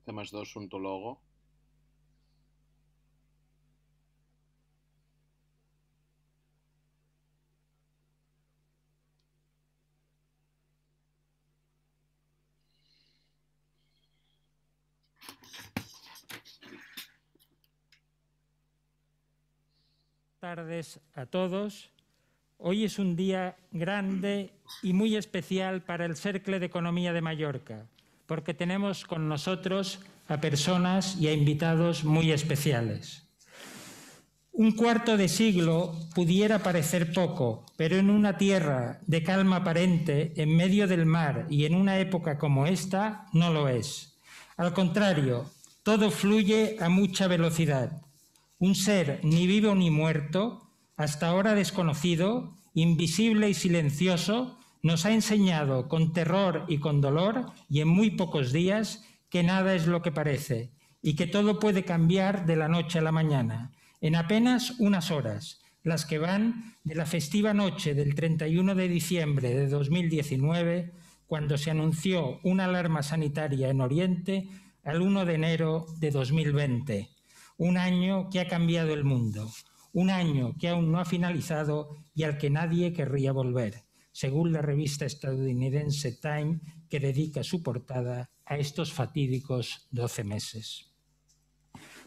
C+2 un tu logo. Tardes a todos. Hoy es un día grande y muy especial para el Cercle de Economía de Mallorca, porque tenemos con nosotros a personas y a invitados muy especiales. Un cuarto de siglo pudiera parecer poco, pero en una tierra de calma aparente, en medio del mar y en una época como esta, no lo es. Al contrario, todo fluye a mucha velocidad. Un ser ni vivo ni muerto, hasta ahora desconocido, invisible y silencioso, nos ha enseñado con terror y con dolor, y en muy pocos días, que nada es lo que parece, y que todo puede cambiar de la noche a la mañana, en apenas unas horas, las que van de la festiva noche del 31 de diciembre de 2019, cuando se anunció una alarma sanitaria en Oriente, al 1 de enero de 2020. Un año que ha cambiado el mundo, un año que aún no ha finalizado y al que nadie querría volver, según la revista estadounidense Time, que dedica su portada a estos fatídicos 12 meses.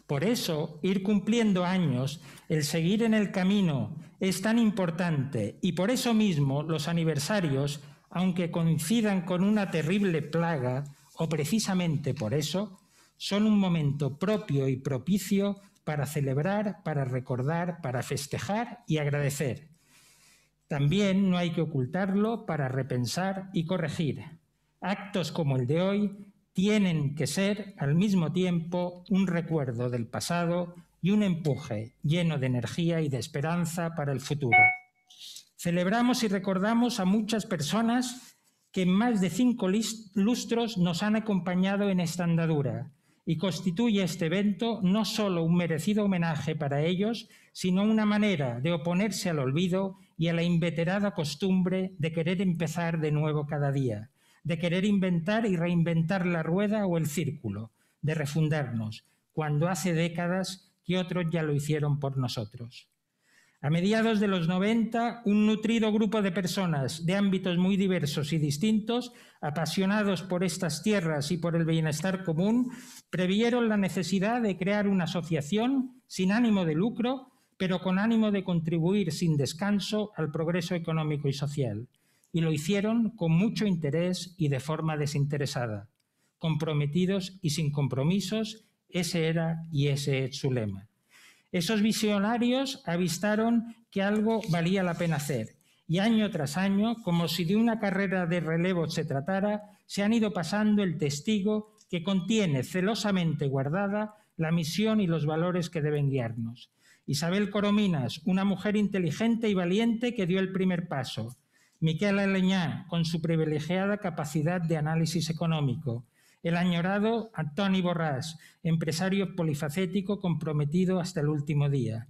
Por eso, ir cumpliendo años, el seguir en el camino es tan importante y por eso mismo los aniversarios, aunque coincidan con una terrible plaga, o precisamente por eso, son un momento propio y propicio para celebrar, para recordar, para festejar y agradecer. También no hay que ocultarlo para repensar y corregir. Actos como el de hoy tienen que ser al mismo tiempo un recuerdo del pasado y un empuje lleno de energía y de esperanza para el futuro. Celebramos y recordamos a muchas personas que en más de 5 lustros nos han acompañado en esta andadura y constituye este evento no solo un merecido homenaje para ellos, sino una manera de oponerse al olvido y a la inveterada costumbre de querer empezar de nuevo cada día, de querer inventar y reinventar la rueda o el círculo, de refundarnos, cuando hace décadas que otros ya lo hicieron por nosotros. A mediados de los 90, un nutrido grupo de personas de ámbitos muy diversos y distintos, apasionados por estas tierras y por el bienestar común, previeron la necesidad de crear una asociación sin ánimo de lucro, pero con ánimo de contribuir sin descanso al progreso económico y social. Y lo hicieron con mucho interés y de forma desinteresada. Comprometidos y sin compromisos, ese era y ese es su lema. Esos visionarios avistaron que algo valía la pena hacer y año tras año, como si de una carrera de relevo se tratara, se han ido pasando el testigo que contiene celosamente guardada la misión y los valores que deben guiarnos. Isabel Corominas, una mujer inteligente y valiente que dio el primer paso. Miquel Aleñà, con su privilegiada capacidad de análisis económico. El añorado Antoni Borràs, empresario polifacético comprometido hasta el último día.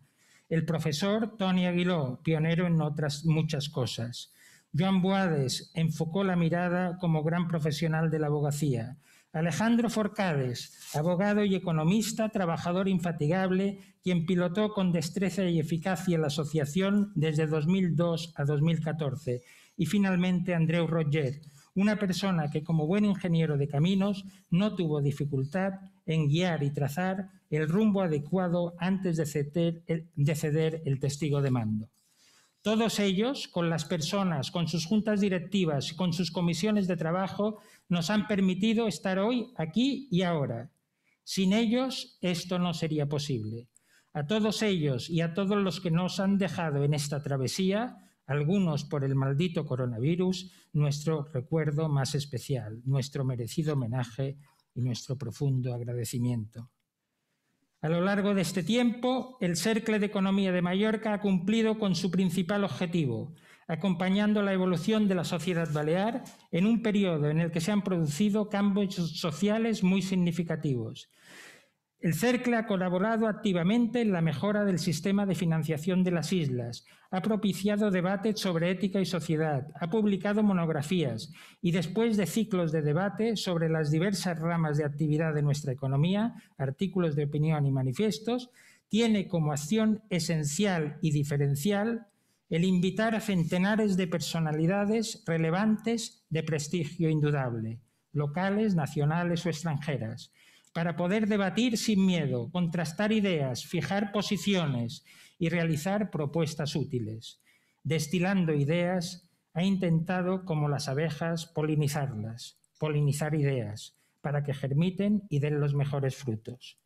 El profesor Toni Aguiló, pionero en otras muchas cosas. Joan Buades enfocó la mirada como gran profesional de la abogacía. Alejandro Forcades, abogado y economista, trabajador infatigable, quien pilotó con destreza y eficacia la asociación desde 2002 a 2014. Y finalmente Andreu Roger, una persona que como buen ingeniero de caminos no tuvo dificultad en guiar y trazar el rumbo adecuado antes de ceder el testigo de mando. Todos ellos, con las personas, con sus juntas directivas, con sus comisiones de trabajo, nos han permitido estar hoy, aquí y ahora. Sin ellos, esto no sería posible. A todos ellos y a todos los que nos han dejado en esta travesía, algunos por el maldito coronavirus, nuestro recuerdo más especial, nuestro merecido homenaje y nuestro profundo agradecimiento. A lo largo de este tiempo, el Cercle de Economía de Mallorca ha cumplido con su principal objetivo, acompañando la evolución de la sociedad balear en un periodo en el que se han producido cambios sociales muy significativos. El CERCLE ha colaborado activamente en la mejora del sistema de financiación de las islas, ha propiciado debates sobre ética y sociedad, ha publicado monografías y después de ciclos de debate sobre las diversas ramas de actividad de nuestra economía, artículos de opinión y manifiestos, tiene como acción esencial y diferencial el invitar a centenares de personalidades relevantes de prestigio indudable, locales, nacionales o extranjeras, para poder debatir sin miedo, contrastar ideas, fijar posiciones y realizar propuestas útiles. Destilando ideas, ha intentado, como las abejas, polinizar ideas, para que germiten y den los mejores frutos.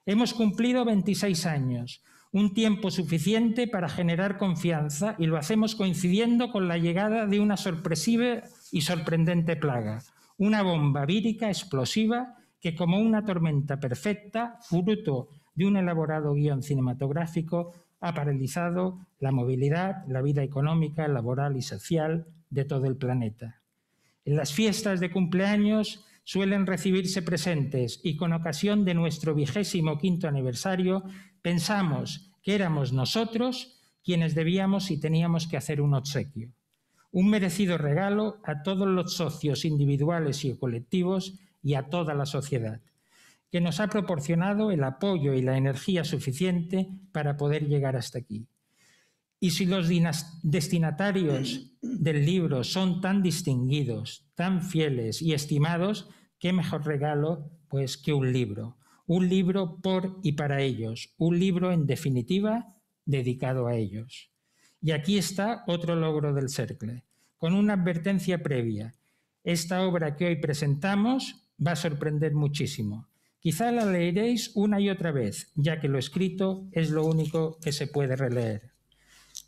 Hemos cumplido 26 años, un tiempo suficiente para generar confianza, y lo hacemos coincidiendo con la llegada de una sorpresiva y sorprendente plaga, una bomba vírica explosiva que, como una tormenta perfecta, fruto de un elaborado guión cinematográfico, ha paralizado la movilidad, la vida económica, laboral y social de todo el planeta. En las fiestas de cumpleaños suelen recibirse presentes y con ocasión de nuestro 25º aniversario pensamos que éramos nosotros quienes debíamos y teníamos que hacer un obsequio. Un merecido regalo a todos los socios individuales y colectivos y a toda la sociedad, que nos ha proporcionado el apoyo y la energía suficiente para poder llegar hasta aquí. Y si los destinatarios del libro son tan distinguidos, tan fieles y estimados, qué mejor regalo pues que un libro por y para ellos, un libro en definitiva dedicado a ellos. Y aquí está otro logro del CERCLE, con una advertencia previa. Esta obra que hoy presentamos va a sorprender muchísimo. Quizá la leeréis una y otra vez, ya que lo escrito es lo único que se puede releer.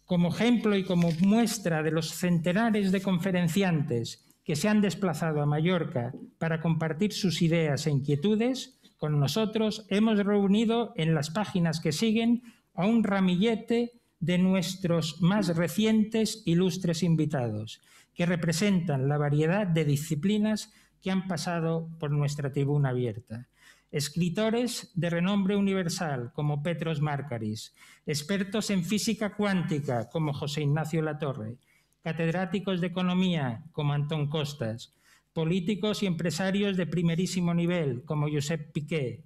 Como ejemplo y como muestra de los centenares de conferenciantes que se han desplazado a Mallorca para compartir sus ideas e inquietudes con nosotros, hemos reunido en las páginas que siguen a un ramillete de nuestros más recientes ilustres invitados, que representan la variedad de disciplinas que han pasado por nuestra tribuna abierta. Escritores de renombre universal como Petros Márkaris, expertos en física cuántica como José Ignacio Latorre, catedráticos de economía como Antón Costas, políticos y empresarios de primerísimo nivel como Josep Piqué,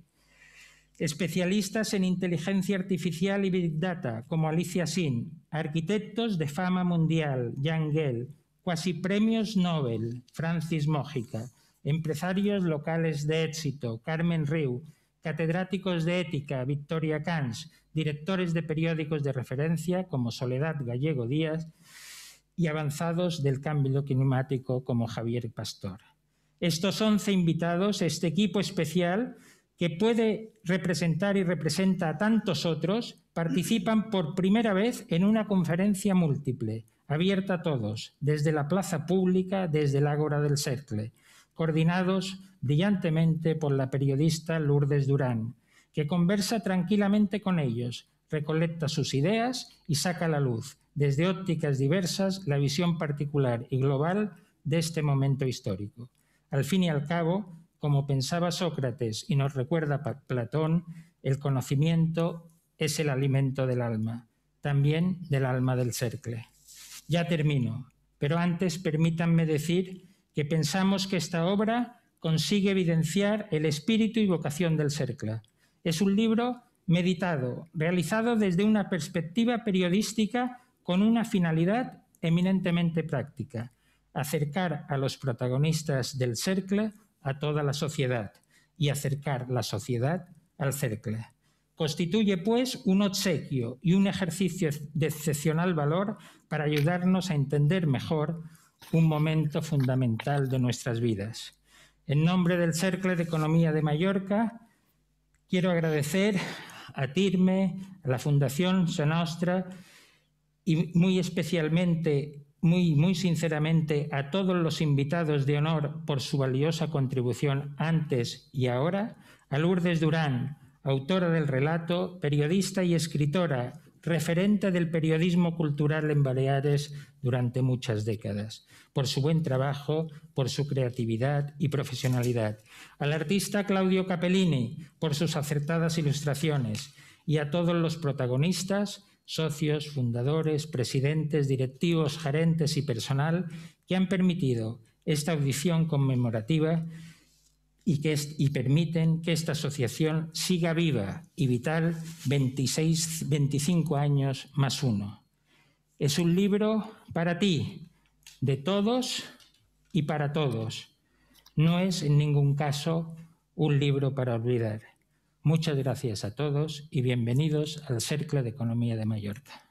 especialistas en inteligencia artificial y Big Data como Alicia Sin, arquitectos de fama mundial, Jan Gehl, cuasi premios Nobel, Francis Mójica, empresarios locales de éxito, Carmen Riu, catedráticos de ética, Victoria Camps, directores de periódicos de referencia como Soledad Gallego Díaz y avanzados del cambio climático como Javier Pastor. Estos 11 invitados, este equipo especial que puede representar y representa a tantos otros, participan por primera vez en una conferencia múltiple, abierta a todos, desde la plaza pública, desde el Ágora del CERCLE, coordinados brillantemente por la periodista Lourdes Durán, que conversa tranquilamente con ellos, recolecta sus ideas y saca a la luz, desde ópticas diversas, la visión particular y global de este momento histórico. Al fin y al cabo, como pensaba Sócrates y nos recuerda Platón, el conocimiento es el alimento del alma, también del alma del CERCLE. Ya termino, pero antes permítanme decir que pensamos que esta obra consigue evidenciar el espíritu y vocación del CERCLE. Es un libro meditado, realizado desde una perspectiva periodística con una finalidad eminentemente práctica: acercar a los protagonistas del CERCLE a toda la sociedad y acercar la sociedad al CERCLE. Constituye, pues, un obsequio y un ejercicio de excepcional valor para ayudarnos a entender mejor un momento fundamental de nuestras vidas. En nombre del CERCLE de Economía de Mallorca, quiero agradecer a TIRME, a la Fundación Sa Nostra y muy especialmente, muy sinceramente, a todos los invitados de honor por su valiosa contribución antes y ahora, a Lourdes Durán, autora del relato, periodista y escritora referente del periodismo cultural en Baleares durante muchas décadas, por su buen trabajo, por su creatividad y profesionalidad. Al artista Claudio Capellini, por sus acertadas ilustraciones, y a todos los protagonistas, socios, fundadores, presidentes, directivos, gerentes y personal que han permitido esta audición conmemorativa y permiten que esta asociación siga viva y vital 25 años más uno. Es un libro para ti, de todos y para todos. No es en ningún caso un libro para olvidar. Muchas gracias a todos y bienvenidos al Cercle d'Economia de Mallorca.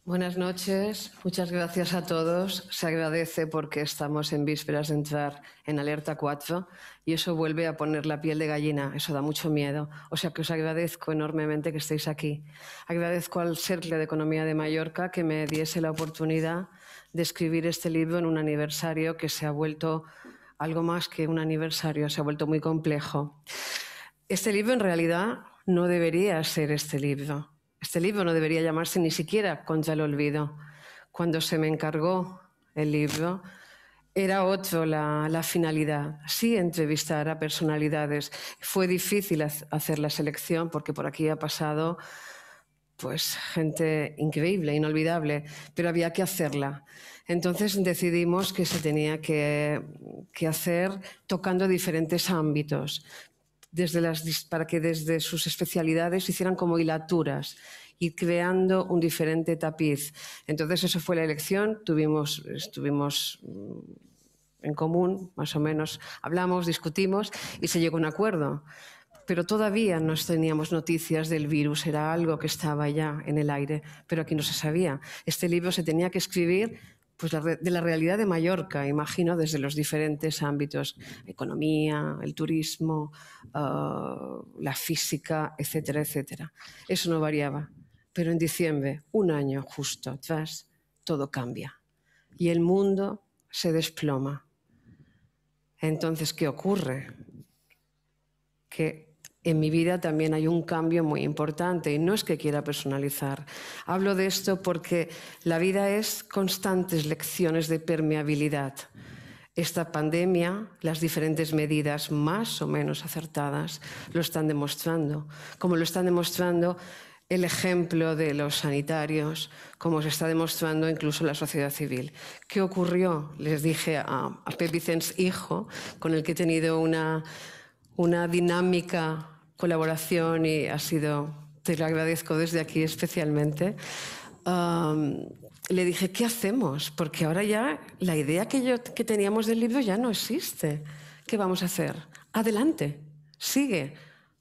Buenas noches, muchas gracias a todos. Se agradece porque estamos en vísperas de entrar en Alerta 4 y eso vuelve a poner la piel de gallina, eso da mucho miedo. O sea que os agradezco enormemente que estéis aquí. Agradezco al Cercle d'Economia de Mallorca que me diese la oportunidad de escribir este libro en un aniversario que se ha vuelto algo más que un aniversario, se ha vuelto muy complejo. Este libro en realidad no debería ser este libro. Este libro no debería llamarse ni siquiera Contra el olvido. Cuando se me encargó el libro, era otro la finalidad. Sí, entrevistar a personalidades. Fue difícil hacer la selección porque por aquí ha pasado pues, gente increíble, inolvidable, pero había que hacerla. Entonces decidimos que se tenía que hacer tocando diferentes ámbitos. Para que desde sus especialidades hicieran como hilaturas y creando un diferente tapiz. Entonces, eso fue la elección, estuvimos en común, más o menos, hablamos, discutimos y se llegó a un acuerdo. Pero todavía no teníamos noticias del virus, era algo que estaba ya en el aire, pero aquí no se sabía. Este libro se tenía que escribir pues de la realidad de Mallorca, imagino, desde los diferentes ámbitos, economía, el turismo, la física, etcétera, etcétera. Eso no variaba. Pero en diciembre, un año justo atrás, todo cambia y el mundo se desploma. Entonces, ¿qué ocurre? Que en mi vida también hay un cambio muy importante y no es que quiera personalizar. Hablo de esto porque la vida es constantes lecciones de permeabilidad. Esta pandemia, las diferentes medidas más o menos acertadas lo están demostrando, como lo están demostrando el ejemplo de los sanitarios, como se está demostrando incluso la sociedad civil. ¿Qué ocurrió? Les dije a Pep Vicens, hijo, con el que he tenido una dinámica colaboración y te lo agradezco desde aquí especialmente. Le dije, ¿qué hacemos? Porque ahora ya la idea que teníamos del libro ya no existe. ¿Qué vamos a hacer? Adelante, sigue,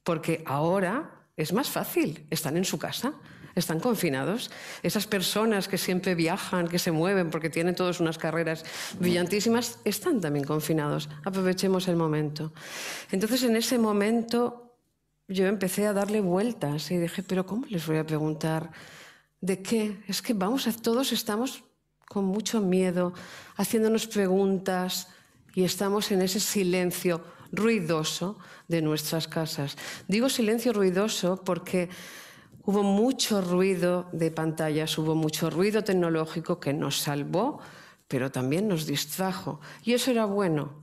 porque ahora es más fácil, están en su casa, están confinados. Esas personas que siempre viajan, que se mueven porque tienen todas unas carreras brillantísimas, están también confinados. Aprovechemos el momento. Entonces, en ese momento, yo empecé a darle vueltas y dije, ¿pero cómo les voy a preguntar? ¿De qué? Es que todos estamos con mucho miedo, haciéndonos preguntas y estamos en ese silencio ruidoso de nuestras casas. Digo silencio ruidoso porque hubo mucho ruido de pantallas, hubo mucho ruido tecnológico que nos salvó, pero también nos distrajo. Y eso era bueno.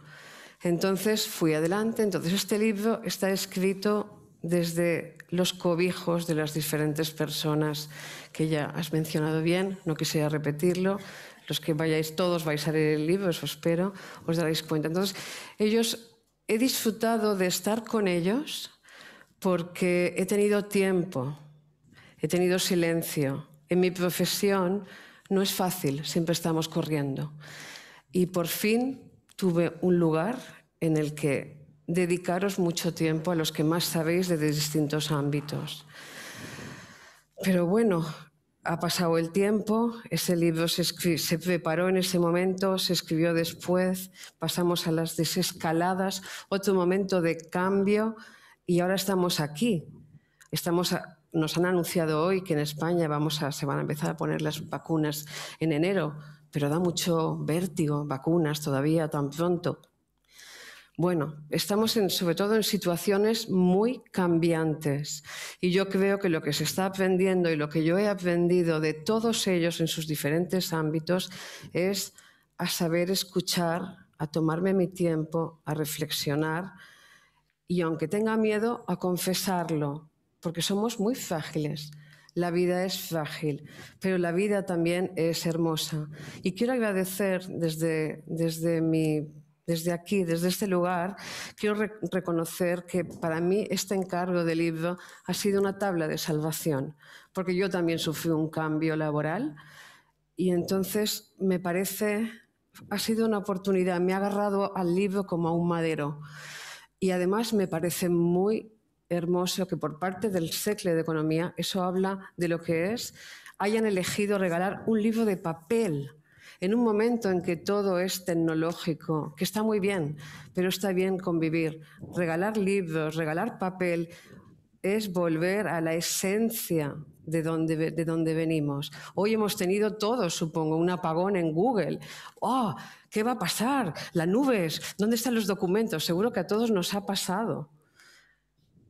Entonces fui adelante. Entonces este libro está escrito desde los cobijos de las diferentes personas que ya has mencionado bien, no quisiera repetirlo. Los que todos vais a leer el libro, eso espero, os daréis cuenta. Entonces, he disfrutado de estar con ellos porque he tenido tiempo, he tenido silencio. En mi profesión no es fácil, siempre estamos corriendo. Y por fin tuve un lugar en el que dedicaros mucho tiempo a los que más sabéis de distintos ámbitos. Pero bueno, ha pasado el tiempo, ese libro se preparó en ese momento, se escribió después, pasamos a las desescaladas, otro momento de cambio y ahora estamos aquí. nos han anunciado hoy que en España se van a empezar a poner las vacunas en enero, pero da mucho vértigo, vacunas todavía tan pronto. Bueno, estamos sobre todo en situaciones muy cambiantes y yo creo que lo que se está aprendiendo y lo que yo he aprendido de todos ellos en sus diferentes ámbitos es a saber escuchar, a tomarme mi tiempo, a reflexionar y aunque tenga miedo, a confesarlo, porque somos muy frágiles. La vida es frágil, pero la vida también es hermosa. Y quiero agradecer desde aquí, desde este lugar, quiero reconocer que para mí este encargo del libro ha sido una tabla de salvación, porque yo también sufrí un cambio laboral y entonces me parece, ha sido una oportunidad, me ha agarrado al libro como a un madero. Y además me parece muy hermoso que por parte del Cercle de Economía, eso habla de lo que hayan elegido regalar un libro de papel en un momento en que todo es tecnológico, que está muy bien, pero está bien convivir. Regalar libros, regalar papel, es volver a la esencia de donde venimos. Hoy hemos tenido todos, supongo, un apagón en Google. ¡Oh! ¿Qué va a pasar? Las nubes, ¿dónde están los documentos? Seguro que a todos nos ha pasado.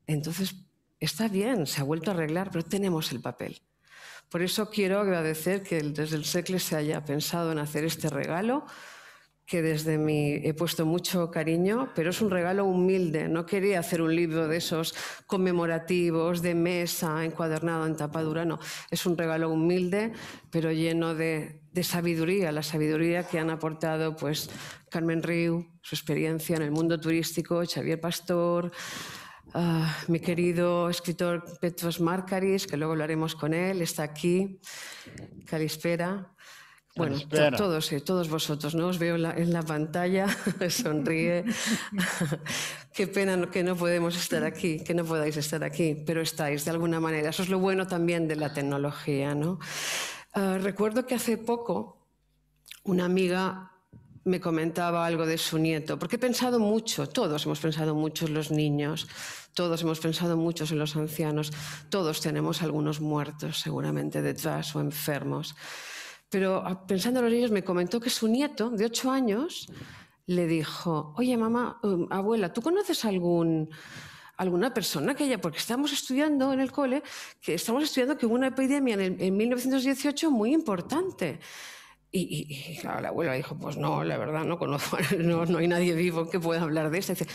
Entonces, está bien, se ha vuelto a arreglar, pero tenemos el papel. Por eso quiero agradecer que desde el Cercle se haya pensado en hacer este regalo, que desde mí he puesto mucho cariño, pero es un regalo humilde. No quería hacer un libro de esos conmemorativos, de mesa, encuadernado en tapadura, no. Es un regalo humilde, pero lleno de sabiduría, la sabiduría que han aportado pues, Carmen Riu, su experiencia en el mundo turístico, Xavier Pastor, mi querido escritor Petros Markaris, que luego hablaremos con él, está aquí, Calispera. Bueno, todos vosotros, ¿no? Os veo en la pantalla, sonríe. Qué pena que no podemos estar aquí, que no podáis estar aquí, pero estáis de alguna manera. Eso es lo bueno también de la tecnología, ¿no? Recuerdo que hace poco una amiga me comentaba algo de su nieto, porque he pensado mucho, todos hemos pensado mucho en los niños, todos hemos pensado mucho en los ancianos, todos tenemos algunos muertos seguramente detrás o enfermos. Pero pensando en los niños me comentó que su nieto, de 8 años, le dijo, oye, mamá, abuela, ¿tú conoces alguna persona que haya...? Porque estamos estudiando en el cole, que hubo una epidemia en 1918 muy importante. Y claro, la abuela dijo, pues no, la verdad no conozco, no hay nadie vivo que pueda hablar de esto. Y dice,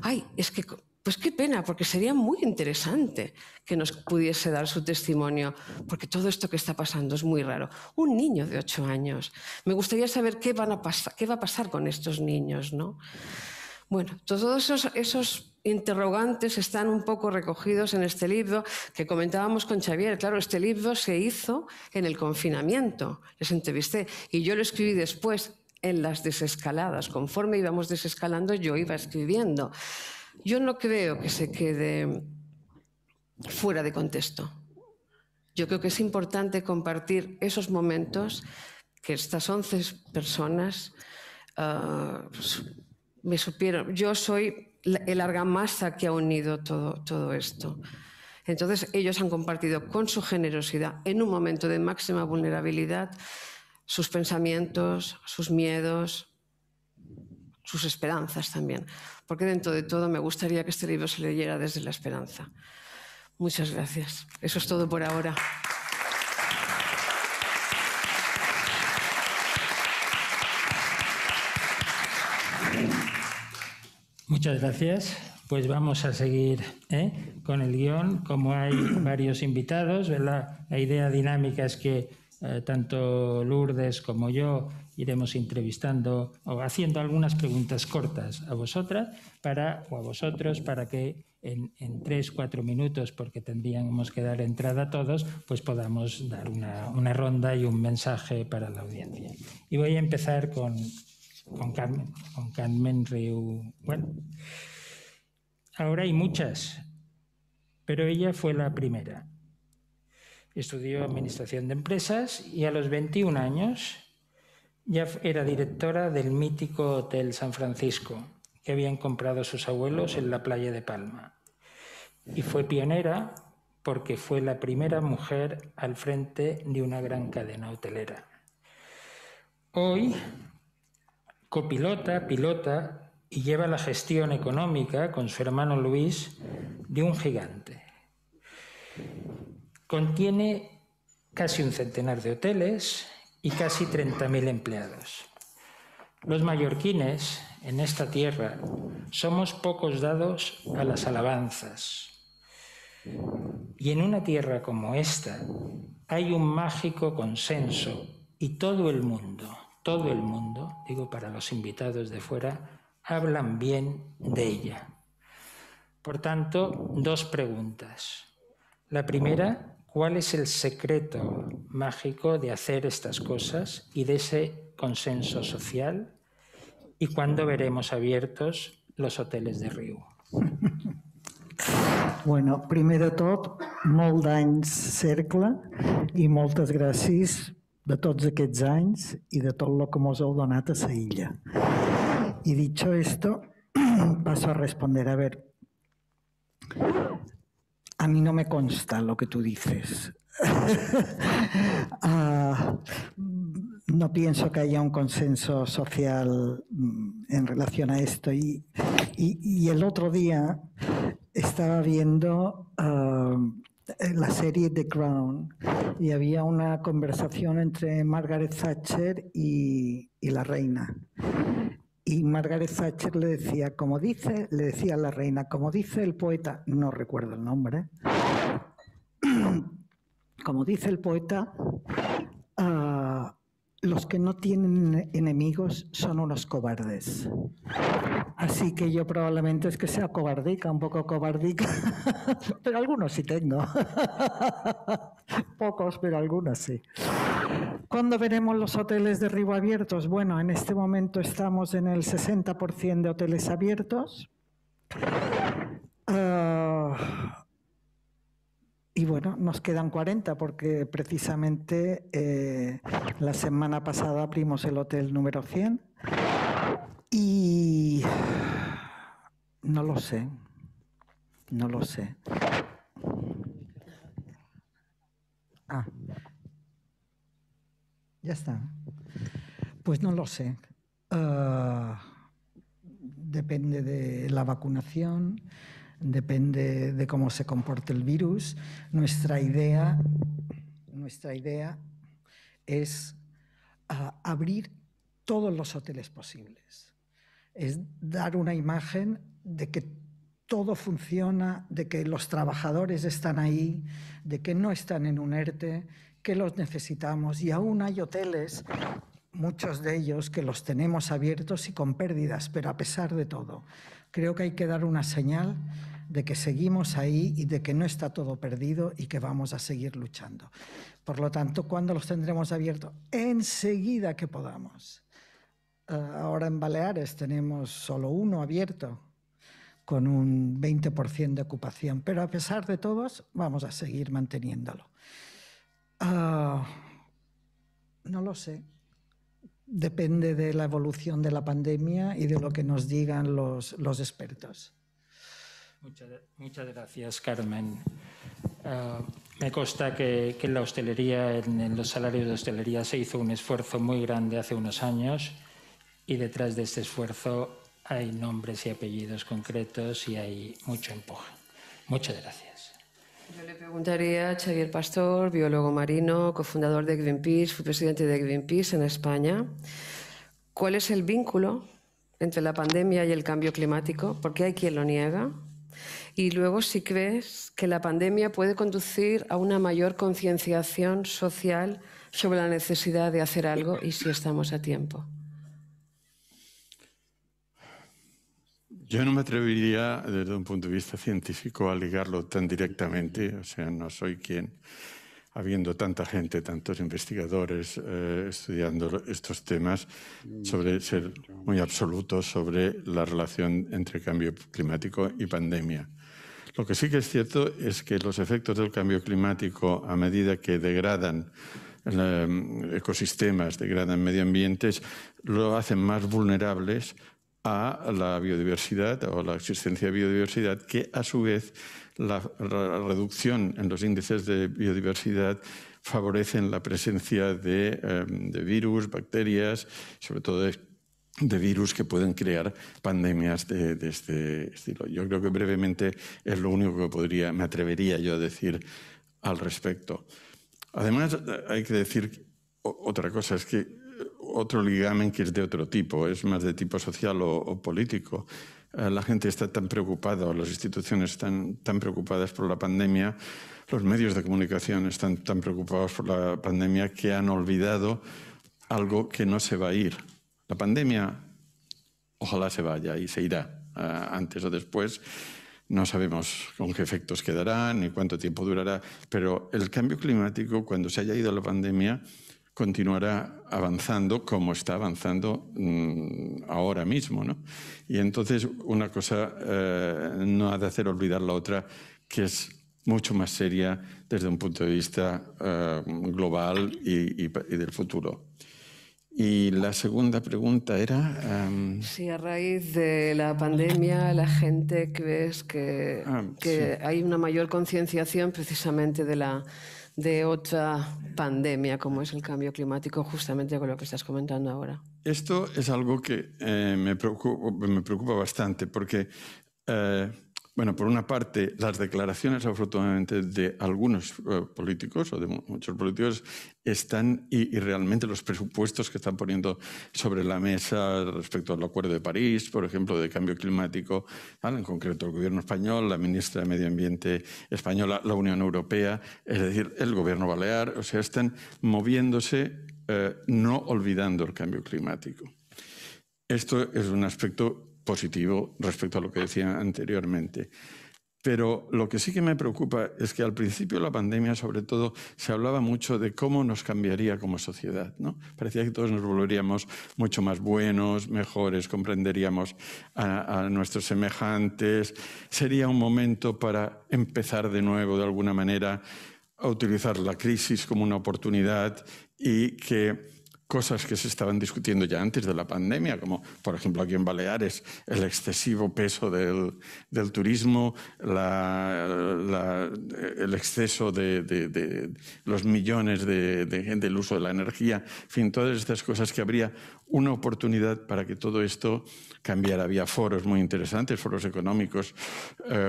ay, es que... Pues qué pena, porque sería muy interesante que nos pudiese dar su testimonio, porque todo esto que está pasando es muy raro. Un niño de 8 años. Me gustaría saber qué va a pasar con estos niños, ¿no? Bueno, todos esos interrogantes están un poco recogidos en este libro que comentábamos con Xavier. Claro, este libro se hizo en el confinamiento, les entrevisté, y yo lo escribí después en las desescaladas. Conforme íbamos desescalando, yo iba escribiendo. Yo no creo que se quede fuera de contexto. Yo creo que es importante compartir esos momentos que estas 11 personas me supieron. Yo soy el argamasa que ha unido todo esto. Entonces, ellos han compartido con su generosidad, en un momento de máxima vulnerabilidad, sus pensamientos, sus miedos, sus esperanzas también, porque dentro de todo me gustaría que este libro se leyera desde la esperanza. Muchas gracias. Eso es todo por ahora. Muchas gracias. Pues vamos a seguir con el guión. Como hay varios invitados, la idea dinámica es que tanto Lourdes como yo iremos entrevistando o haciendo algunas preguntas cortas a vosotras o a vosotros para que en 3-4 minutos, porque tendríamos que dar entrada a todos, pues podamos dar una ronda y un mensaje para la audiencia. Y voy a empezar con Carmen Riu. Bueno, ahora hay muchas, pero ella fue la primera. Estudió Administración de Empresas y a los 21 años ya era directora del mítico Hotel San Francisco, que habían comprado sus abuelos en la playa de Palma. Y fue pionera porque fue la primera mujer al frente de una gran cadena hotelera. Hoy copilota, pilota y lleva la gestión económica con su hermano Luis de un gigante. Contiene casi un centenar de hoteles y casi 30.000 empleados. Los mallorquines, en esta tierra, somos pocos dados a las alabanzas. Y en una tierra como esta hay un mágico consenso y todo el mundo, digo para los invitados de fuera, hablan bien de ella. Por tanto, dos preguntas. La primera, ¿cuál es el secreto mágico de hacer estas cosas y de ese consenso social? ¿Y cuándo veremos abiertos los hoteles de Riu? Bueno, primer de tot, molt d'anys Cercle i moltes gràcies de tots aquests anys i de tot el que mos heu donat a sa illa. Y dicho esto, paso a responder. A ver, a mí no me consta lo que tú dices. No pienso que haya un consenso social en relación a esto. Y el otro día estaba viendo la serie The Crown y había una conversación entre Margaret Thatcher y la reina. Y Margaret Thatcher le decía a la reina, como dice el poeta, no recuerdo el nombre, como dice el poeta, los que no tienen enemigos son unos cobardes. Así que yo probablemente es que sea cobardica, un poco cobardica, pero algunos sí tengo. Pocos, pero algunos sí. ¿Cuándo veremos los hoteles de Riu abiertos? Bueno, en este momento estamos en el 60% de hoteles abiertos. Y bueno, nos quedan 40 porque precisamente la semana pasada abrimos el hotel número 100 y no lo sé. Ya está. Pues no lo sé. Depende de la vacunación. Depende de cómo se comporte el virus. Nuestra idea es abrir todos los hoteles posibles. Es dar una imagen de que todo funciona, de que los trabajadores están ahí, de que no están en un ERTE, que los necesitamos. Y aún hay hoteles, muchos de ellos, que los tenemos abiertos y con pérdidas, pero a pesar de todo, creo que hay que dar una señal de que seguimos ahí y de que no está todo perdido y que vamos a seguir luchando. Por lo tanto, ¿cuándo los tendremos abiertos? Enseguida que podamos. Ahora en Baleares tenemos solo uno abierto, con un 20% de ocupación, pero a pesar de todos vamos a seguir manteniéndolo. No lo sé. Depende de la evolución de la pandemia y de lo que nos digan los expertos. Muchas gracias, Carmen. Me consta que en la hostelería, en los salarios de hostelería, se hizo un esfuerzo muy grande hace unos años y detrás de este esfuerzo hay nombres y apellidos concretos y hay mucho empuje. Muchas gracias. Yo le preguntaría a Xavier Pastor, biólogo marino, cofundador de Greenpeace, fue presidente de Greenpeace en España. ¿Cuál es el vínculo entre la pandemia y el cambio climático? Porque hay quien lo niega. Y luego, si crees que la pandemia puede conducir a una mayor concienciación social sobre la necesidad de hacer algo y si estamos a tiempo. Yo no me atrevería, desde un punto de vista científico, a ligarlo tan directamente. O sea, no soy quien, habiendo tanta gente, tantos investigadores estudiando estos temas, sobre ser muy absolutos sobre la relación entre cambio climático y pandemia. Lo que sí que es cierto es que los efectos del cambio climático, a medida que degradan ecosistemas, degradan medio ambientes, lo hacen más vulnerables a la biodiversidad o la existencia de biodiversidad, que a su vez la reducción en los índices de biodiversidad favorecen la presencia de virus, bacterias, sobre todo de virus que pueden crear pandemias de este estilo. Yo creo que brevemente es lo único que me atrevería yo a decir al respecto. Además, hay que decir otra cosa, es que otro ligamen que es de otro tipo, es más de tipo social o político. La gente está tan preocupada, o las instituciones están tan preocupadas por la pandemia, los medios de comunicación están tan preocupados por la pandemia que han olvidado algo que no se va a ir. La pandemia, ojalá se vaya y se irá antes o después. No sabemos con qué efectos quedará ni cuánto tiempo durará, pero el cambio climático, cuando se haya ido la pandemia, continuará avanzando como está avanzando ahora mismo, ¿no? Y entonces una cosa no ha de hacer olvidar la otra, que es mucho más seria desde un punto de vista global y del futuro. Y la segunda pregunta era... Sí, a raíz de la pandemia, la gente ves que sí. hay una mayor concienciación precisamente de otra pandemia, como es el cambio climático, justamente con lo que estás comentando ahora. Esto es algo que me preocupa bastante, porque... bueno, por una parte, las declaraciones, afortunadamente, de algunos políticos o de muchos políticos están, y realmente los presupuestos que están poniendo sobre la mesa respecto al Acuerdo de París, por ejemplo, de cambio climático, ¿vale? En concreto el gobierno español, la ministra de Medio Ambiente española, la Unión Europea, es decir, el gobierno balear, o sea, están moviéndose, no olvidando el cambio climático. Esto es un aspecto positivo respecto a lo que decía anteriormente. Pero lo que sí que me preocupa es que al principio de la pandemia, sobre todo, se hablaba mucho de cómo nos cambiaría como sociedad, ¿no? Parecía que todos nos volveríamos mucho más buenos, mejores, comprenderíamos a nuestros semejantes. Sería un momento para empezar de nuevo, de alguna manera, a utilizar la crisis como una oportunidad y que cosas que se estaban discutiendo ya antes de la pandemia, como por ejemplo aquí en Baleares, el excesivo peso del turismo, el exceso de los millones del uso de la energía, en fin, todas estas cosas, que habría una oportunidad para que todo esto cambiara. Había foros muy interesantes, foros económicos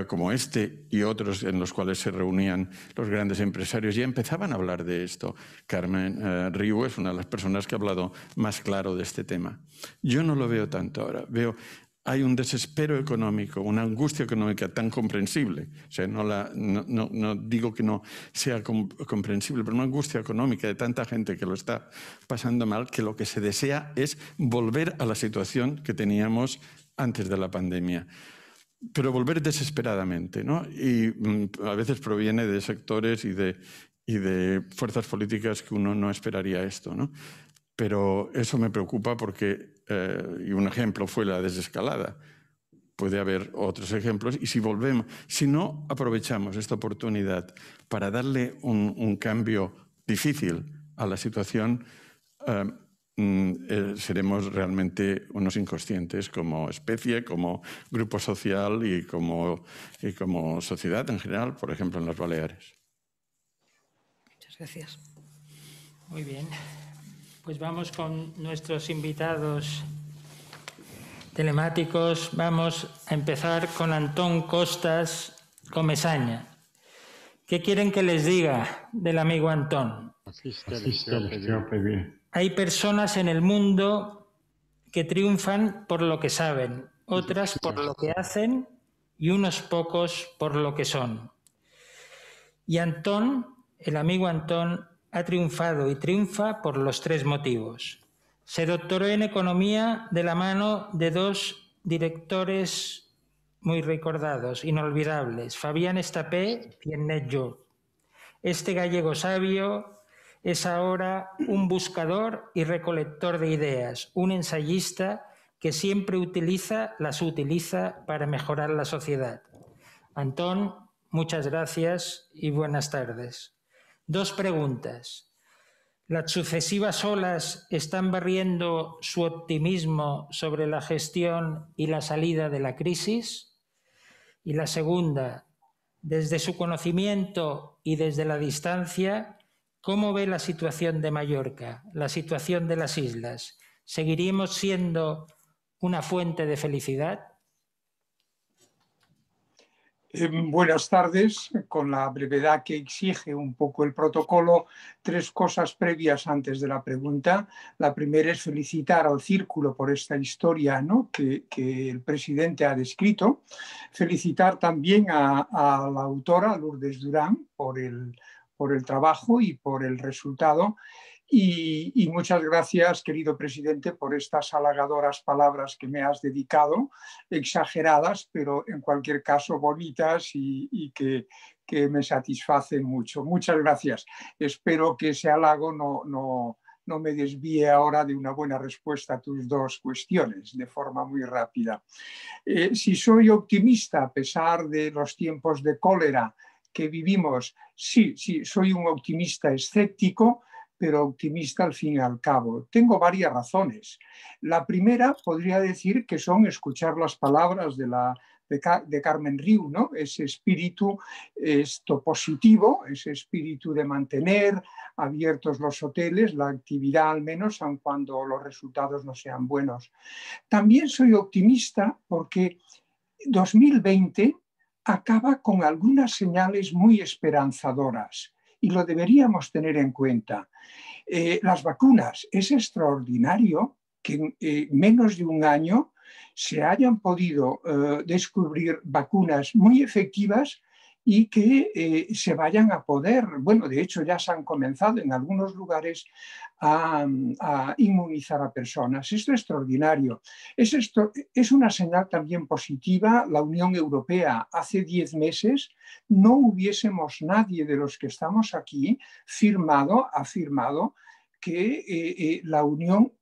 como este y otros en los cuales se reunían los grandes empresarios y empezaban a hablar de esto. Carmen Riu es una de las personas que ha hablado más claro de este tema. Yo no lo veo tanto ahora. Hay un desespero económico, una angustia económica tan comprensible. O sea, no digo que no sea comprensible, pero una angustia económica de tanta gente que lo está pasando mal, que lo que se desea es volver a la situación que teníamos antes de la pandemia. Pero volver desesperadamente, ¿no? Y a veces proviene de sectores y de fuerzas políticas que uno no esperaría esto, ¿no? Pero eso me preocupa porque, y un ejemplo fue la desescalada. Puede haber otros ejemplos y si no aprovechamos esta oportunidad para darle un cambio difícil a la situación, seremos realmente unos inconscientes como especie, como grupo social y como sociedad en general, por ejemplo, en las Baleares. Muchas gracias. Muy bien. Pues vamos con nuestros invitados telemáticos. Vamos a empezar con Antón Costas Comesaña. ¿Qué quieren que les diga del amigo Antón? Hay personas en el mundo que triunfan por lo que saben, otras por lo que hacen y unos pocos por lo que son. Y Antón, el amigo Antón, ha triunfado y triunfa por los tres motivos. Se doctoró en Economía de la mano de dos directores muy recordados, inolvidables, Fabián Estapé y Ernest Lluch. Este gallego sabio es ahora un buscador y recolector de ideas, un ensayista que siempre las utiliza para mejorar la sociedad. Antón, muchas gracias y buenas tardes. Dos preguntas. Las sucesivas olas están barriendo su optimismo sobre la gestión y la salida de la crisis. Y la segunda, desde su conocimiento y desde la distancia, ¿cómo ve la situación de Mallorca, la situación de las islas? ¿Seguiríamos siendo una fuente de felicidad? Buenas tardes. Con la brevedad que exige un poco el protocolo, 3 cosas previas antes de la pregunta. La primera es felicitar al Círculo por esta historia, ¿no?, que el presidente ha descrito. Felicitar también a la autora, Lourdes Durán, por el trabajo y por el resultado. Y muchas gracias, querido presidente, por estas halagadoras palabras que me has dedicado, exageradas, pero en cualquier caso bonitas y que me satisfacen mucho. Muchas gracias. Espero que ese halago no me desvíe ahora de una buena respuesta a tus 2 cuestiones, de forma muy rápida. Si soy optimista a pesar de los tiempos de cólera que vivimos, sí, soy un optimista escéptico, pero optimista al fin y al cabo. Tengo varias razones. La primera podría decir que son escuchar las palabras de Carmen Riu, ¿no?, ese espíritu positivo, ese espíritu de mantener abiertos los hoteles, la actividad al menos, aun cuando los resultados no sean buenos. También soy optimista porque 2020 acaba con algunas señales muy esperanzadoras y lo deberíamos tener en cuenta. Las vacunas, es extraordinario que en menos de un año se hayan podido descubrir vacunas muy efectivas y que se vayan a poder, bueno, de hecho ya se han comenzado en algunos lugares a inmunizar a personas. Esto es extraordinario. Es una señal también positiva. La Unión Europea hace 10 meses no hubiésemos nadie de los que estamos aquí afirmado que la Unión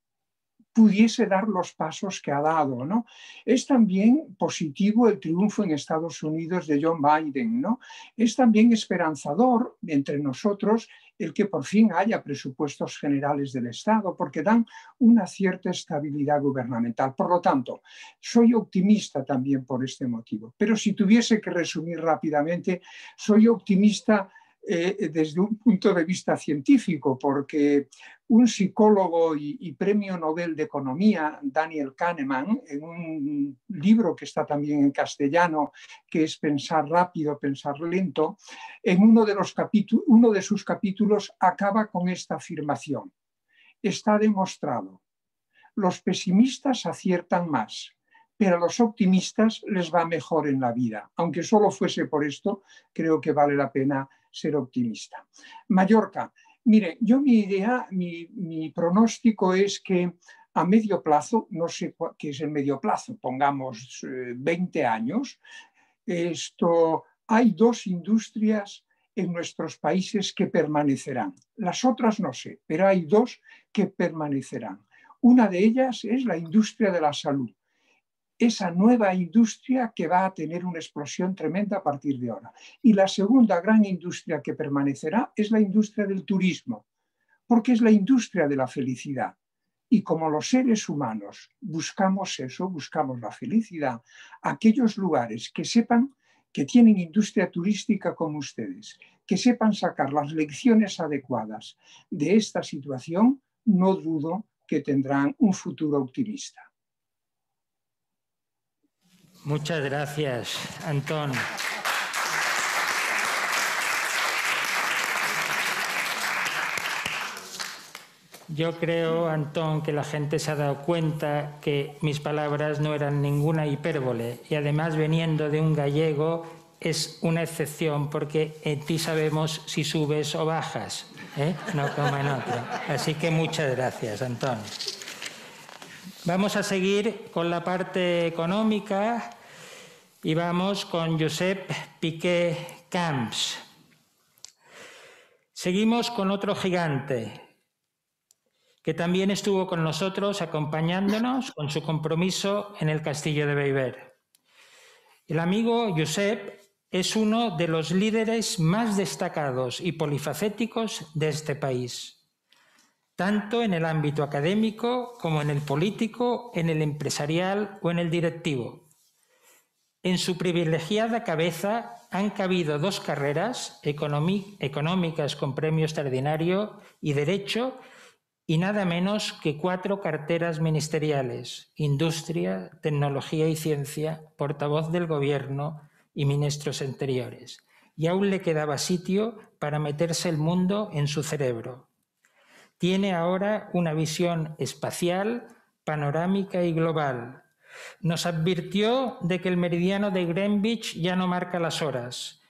pudiese dar los pasos que ha dado, ¿no? Es también positivo el triunfo en Estados Unidos de Joe Biden, ¿no? Es también esperanzador entre nosotros el que por fin haya presupuestos generales del Estado, porque dan una cierta estabilidad gubernamental. Por lo tanto, soy optimista también por este motivo. Pero si tuviese que resumir rápidamente, soy optimista desde un punto de vista científico, porque un psicólogo y premio Nobel de Economía, Daniel Kahneman, en un libro que está también en castellano, que es Pensar rápido, pensar lento, en uno de sus capítulos acaba con esta afirmación: está demostrado, los pesimistas aciertan más, pero a los optimistas les va mejor en la vida. Aunque solo fuese por esto, creo que vale la pena ser optimista. Mallorca. Mire, yo mi pronóstico es que a medio plazo, no sé qué es el medio plazo, pongamos 20 años, hay 2 industrias en nuestros países que permanecerán. Las otras no sé, pero hay 2 que permanecerán. Una de ellas es la industria de la salud. Esa nueva industria que va a tener una explosión tremenda a partir de ahora. Y la segunda gran industria que permanecerá es la industria del turismo, porque es la industria de la felicidad. Y como los seres humanos buscamos eso, buscamos la felicidad, aquellos lugares que sepan que tienen industria turística como ustedes, que sepan sacar las lecciones adecuadas de esta situación, no dudo que tendrán un futuro optimista. Muchas gracias, Antón. Yo creo, Antón, que la gente se ha dado cuenta que mis palabras no eran ninguna hipérbole y además, veniendo de un gallego, es una excepción porque en ti sabemos si subes o bajas, no como en otro. Así que muchas gracias, Antón. Vamos a seguir con la parte económica y vamos con Josep Piqué Camps. Seguimos con otro gigante que también estuvo con nosotros acompañándonos con su compromiso en el Castillo de Bellver. El amigo Josep es uno de los líderes más destacados y polifacéticos de este país. tanto en el ámbito académico como en el político, en el empresarial o en el directivo. En su privilegiada cabeza han cabido 2 carreras económicas con premio extraordinario y Derecho, y nada menos que 4 carteras ministeriales: Industria, Tecnología y Ciencia, portavoz del Gobierno y ministros anteriores. Y aún le quedaba sitio para meterse el mundo en su cerebro. Tiene ahora una visión espacial, panorámica y global. Nos advirtió de que el meridiano de Greenwich ya no marca las horas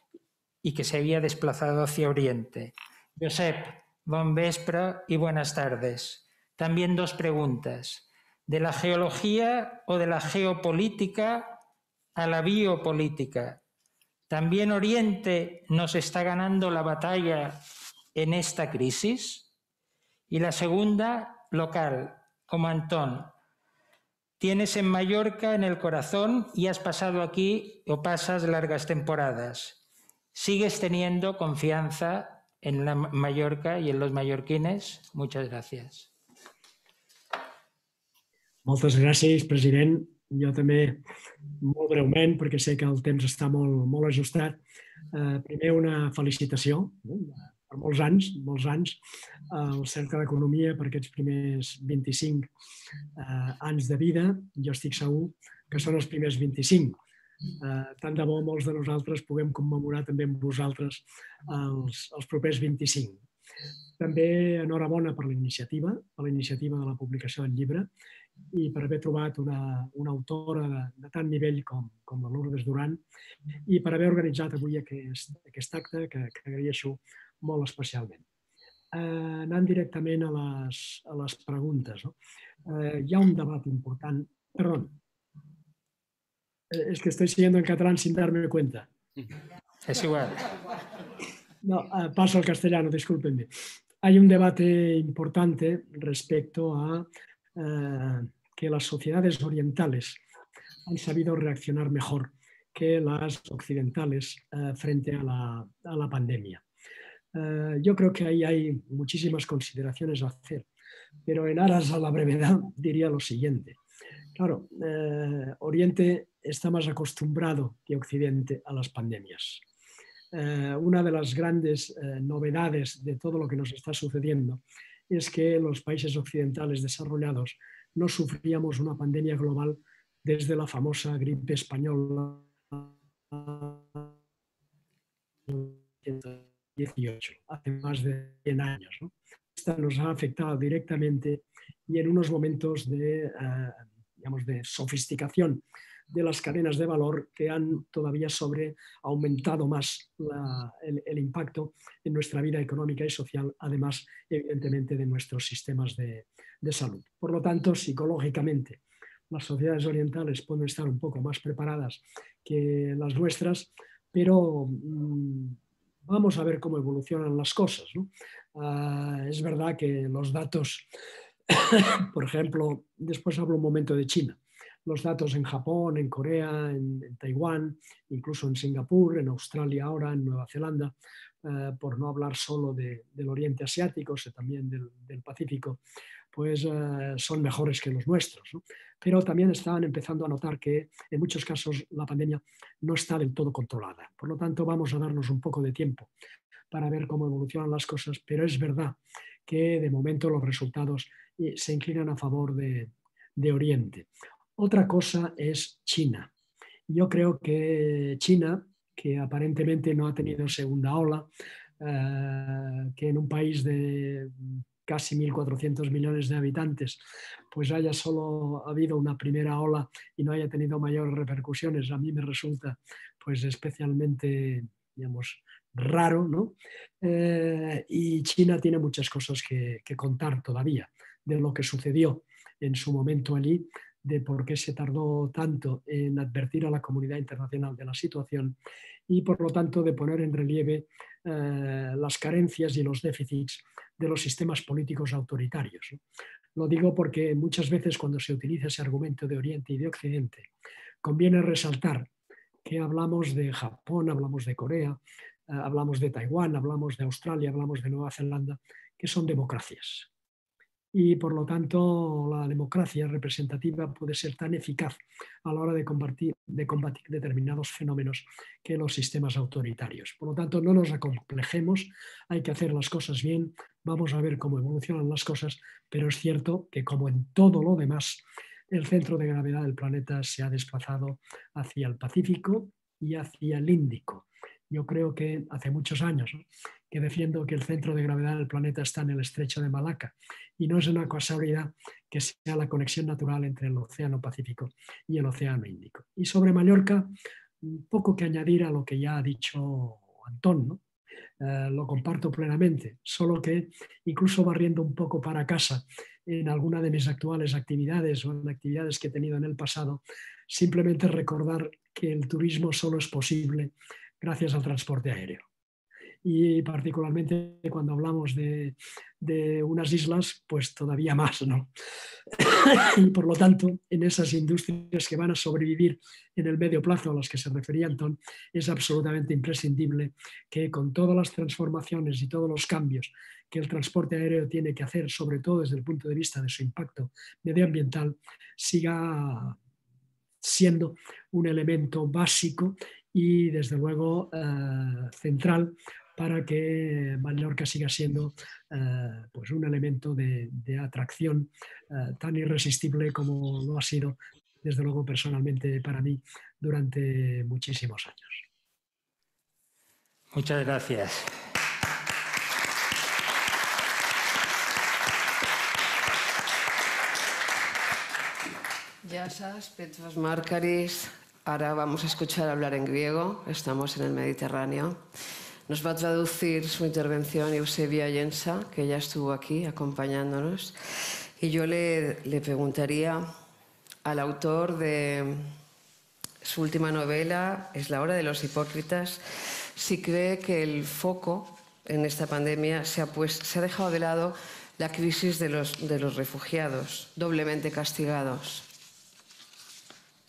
y que se había desplazado hacia Oriente. Josep, bon vespre y buenas tardes. También 2 preguntas. ¿De la geología o de la geopolítica a la biopolítica? ¿También Oriente nos está ganando la batalla en esta crisis? Y la segunda, local, como Antón. Tienes en Mallorca en el corazón y has pasado aquí o pasas largas temporadas. ¿Sigues teniendo confianza en la Mallorca y en los mallorquines? Muchas gracias. Moltes gràcies, president. Jo també, molt breument, perquè sé que el temps està molt ajustat. Primer, una felicitació per molts anys, al Cercle d'Economia per aquests primers 25 anys de vida. Jo estic segur que són els primers 25. Tant de bo molts de nosaltres puguem commemorar també amb vosaltres els propers 25. També enhorabona per la iniciativa de la publicació del llibre i per haver trobat una autora de tant nivell com la Lourdes Duran i per haver organitzat avui aquest acte que agraeixo molt especialment. Anant directament a les preguntes. Hi ha un debat important. Perdón. Es que estoy siguiendo en catalán sin darme cuenta. Es igual. No, paso al castellano, discúlpenme. Hay un debate importante respecto a que las sociedades orientales han sabido reaccionar mejor que las occidentales frente a la pandemia. Yo creo que ahí hay muchísimas consideraciones a hacer, pero en aras a la brevedad diría lo siguiente. Claro, Oriente está más acostumbrado que Occidente a las pandemias. Una de las grandes novedades de todo lo que nos está sucediendo es que los países occidentales desarrollados no sufríamos una pandemia global desde la famosa gripe española 18, hace más de 100 años. Esta nos ha afectado directamente y en unos momentos de sofisticación de las cadenas de valor que han todavía aumentado más el impacto en nuestra vida económica y social, además, evidentemente, de nuestros sistemas de salud. Por lo tanto, psicológicamente, las sociedades orientales pueden estar un poco más preparadas que las nuestras, pero vamos a ver cómo evolucionan las cosas, ¿no? Es verdad que los datos, por ejemplo, después hablo un momento de China, los datos en Japón, en Corea, en Taiwán, incluso en Singapur, en Australia ahora, en Nueva Zelanda, por no hablar solo del Oriente Asiático, sino también del Pacífico, pues son mejores que los nuestros, ¿no? Pero también estaban empezando a notar que en muchos casos la pandemia no está del todo controlada. Por lo tanto, vamos a darnos un poco de tiempo para ver cómo evolucionan las cosas, pero es verdad que de momento los resultados se inclinan a favor de Oriente. Otra cosa es China. Yo creo que China, que aparentemente no ha tenido segunda ola, que en un país de casi 1.400 millones de habitantes, pues haya solo habido una primera ola y no haya tenido mayores repercusiones, a mí me resulta pues especialmente, digamos, raro, ¿no? Y China tiene muchas cosas que contar todavía de lo que sucedió en su momento allí, de por qué se tardó tanto en advertir a la comunidad internacional de la situación y, por lo tanto, de poner en relieve las carencias y los déficits de los sistemas políticos autoritarios. Lo digo porque muchas veces cuando se utiliza ese argumento de Oriente y de Occidente, conviene resaltar que hablamos de Japón, hablamos de Corea, hablamos de Taiwán, hablamos de Australia, hablamos de Nueva Zelanda, que son democracias. y por lo tanto la democracia representativa puede ser tan eficaz a la hora de combatir determinados fenómenos que los sistemas autoritarios. Por lo tanto, no nos acomplejemos, hay que hacer las cosas bien, vamos a ver cómo evolucionan las cosas, pero es cierto que como en todo lo demás, el centro de gravedad del planeta se ha desplazado hacia el Pacífico y hacia el Índico. Yo creo que hace muchos años, ¿no?, que defiendo que el centro de gravedad del planeta está en el estrecho de Malaca, y no es una casualidad que sea la conexión natural entre el Océano Pacífico y el Océano Índico. Y sobre Mallorca, poco que añadir a lo que ya ha dicho Antón, ¿no? Lo comparto plenamente, solo que incluso barriendo un poco para casa en alguna de mis actuales actividades o en actividades que he tenido en el pasado, simplemente recordar que el turismo solo es posible gracias al transporte aéreo. Y particularmente cuando hablamos de unas islas, pues todavía más, ¿no? Y por lo tanto, en esas industrias que van a sobrevivir en el medio plazo a las que se refería Antón, es absolutamente imprescindible que con todas las transformaciones y todos los cambios que el transporte aéreo tiene que hacer, sobre todo desde el punto de vista de su impacto medioambiental, siga siendo un elemento básico y desde luego central para que Mallorca siga siendo pues un elemento de atracción tan irresistible como lo ha sido, desde luego personalmente para mí, durante muchísimos años. Muchas gracias. Yasas, Petros Markaris. Ahora vamos a escuchar hablar en griego. Estamos en el Mediterráneo. Nos va a traducir su intervención Eusebia Yensa, que ya estuvo aquí acompañándonos. Y yo le preguntaría al autor de su última novela, Es la hora de los hipócritas, si cree que el foco en esta pandemia se ha dejado de lado la crisis de los refugiados, doblemente castigados.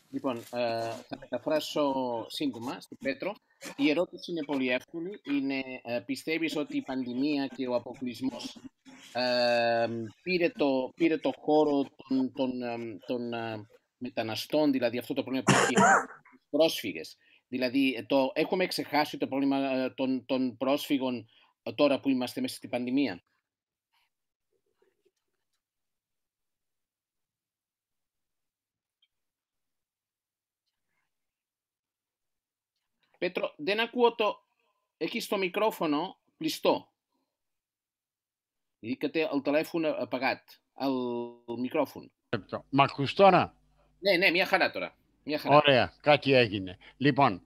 Λοιπόν, θα μεταφράσω σύντομα στην Πέτρο. Η ερώτηση είναι πολύ εύκολη. Πιστεύεις ότι η πανδημία και ο αποκλεισμός πήρε το χώρο των μεταναστών, δηλαδή αυτό το πρόβλημα που έχει τους πρόσφυγες. Δηλαδή, έχουμε ξεχάσει το πρόβλημα των πρόσφυγων τώρα που είμαστε μέσα στην πανδημία. Πέτρο, δεν ακούω Έχεις το μικρόφωνο κλειστό. Δίκατε el telèfon apagat, el μικρόφωνο. Μ' ακούς τώρα? Ναι, μια χαρά τώρα. Ωραία, κάτι έγινε. Λοιπόν,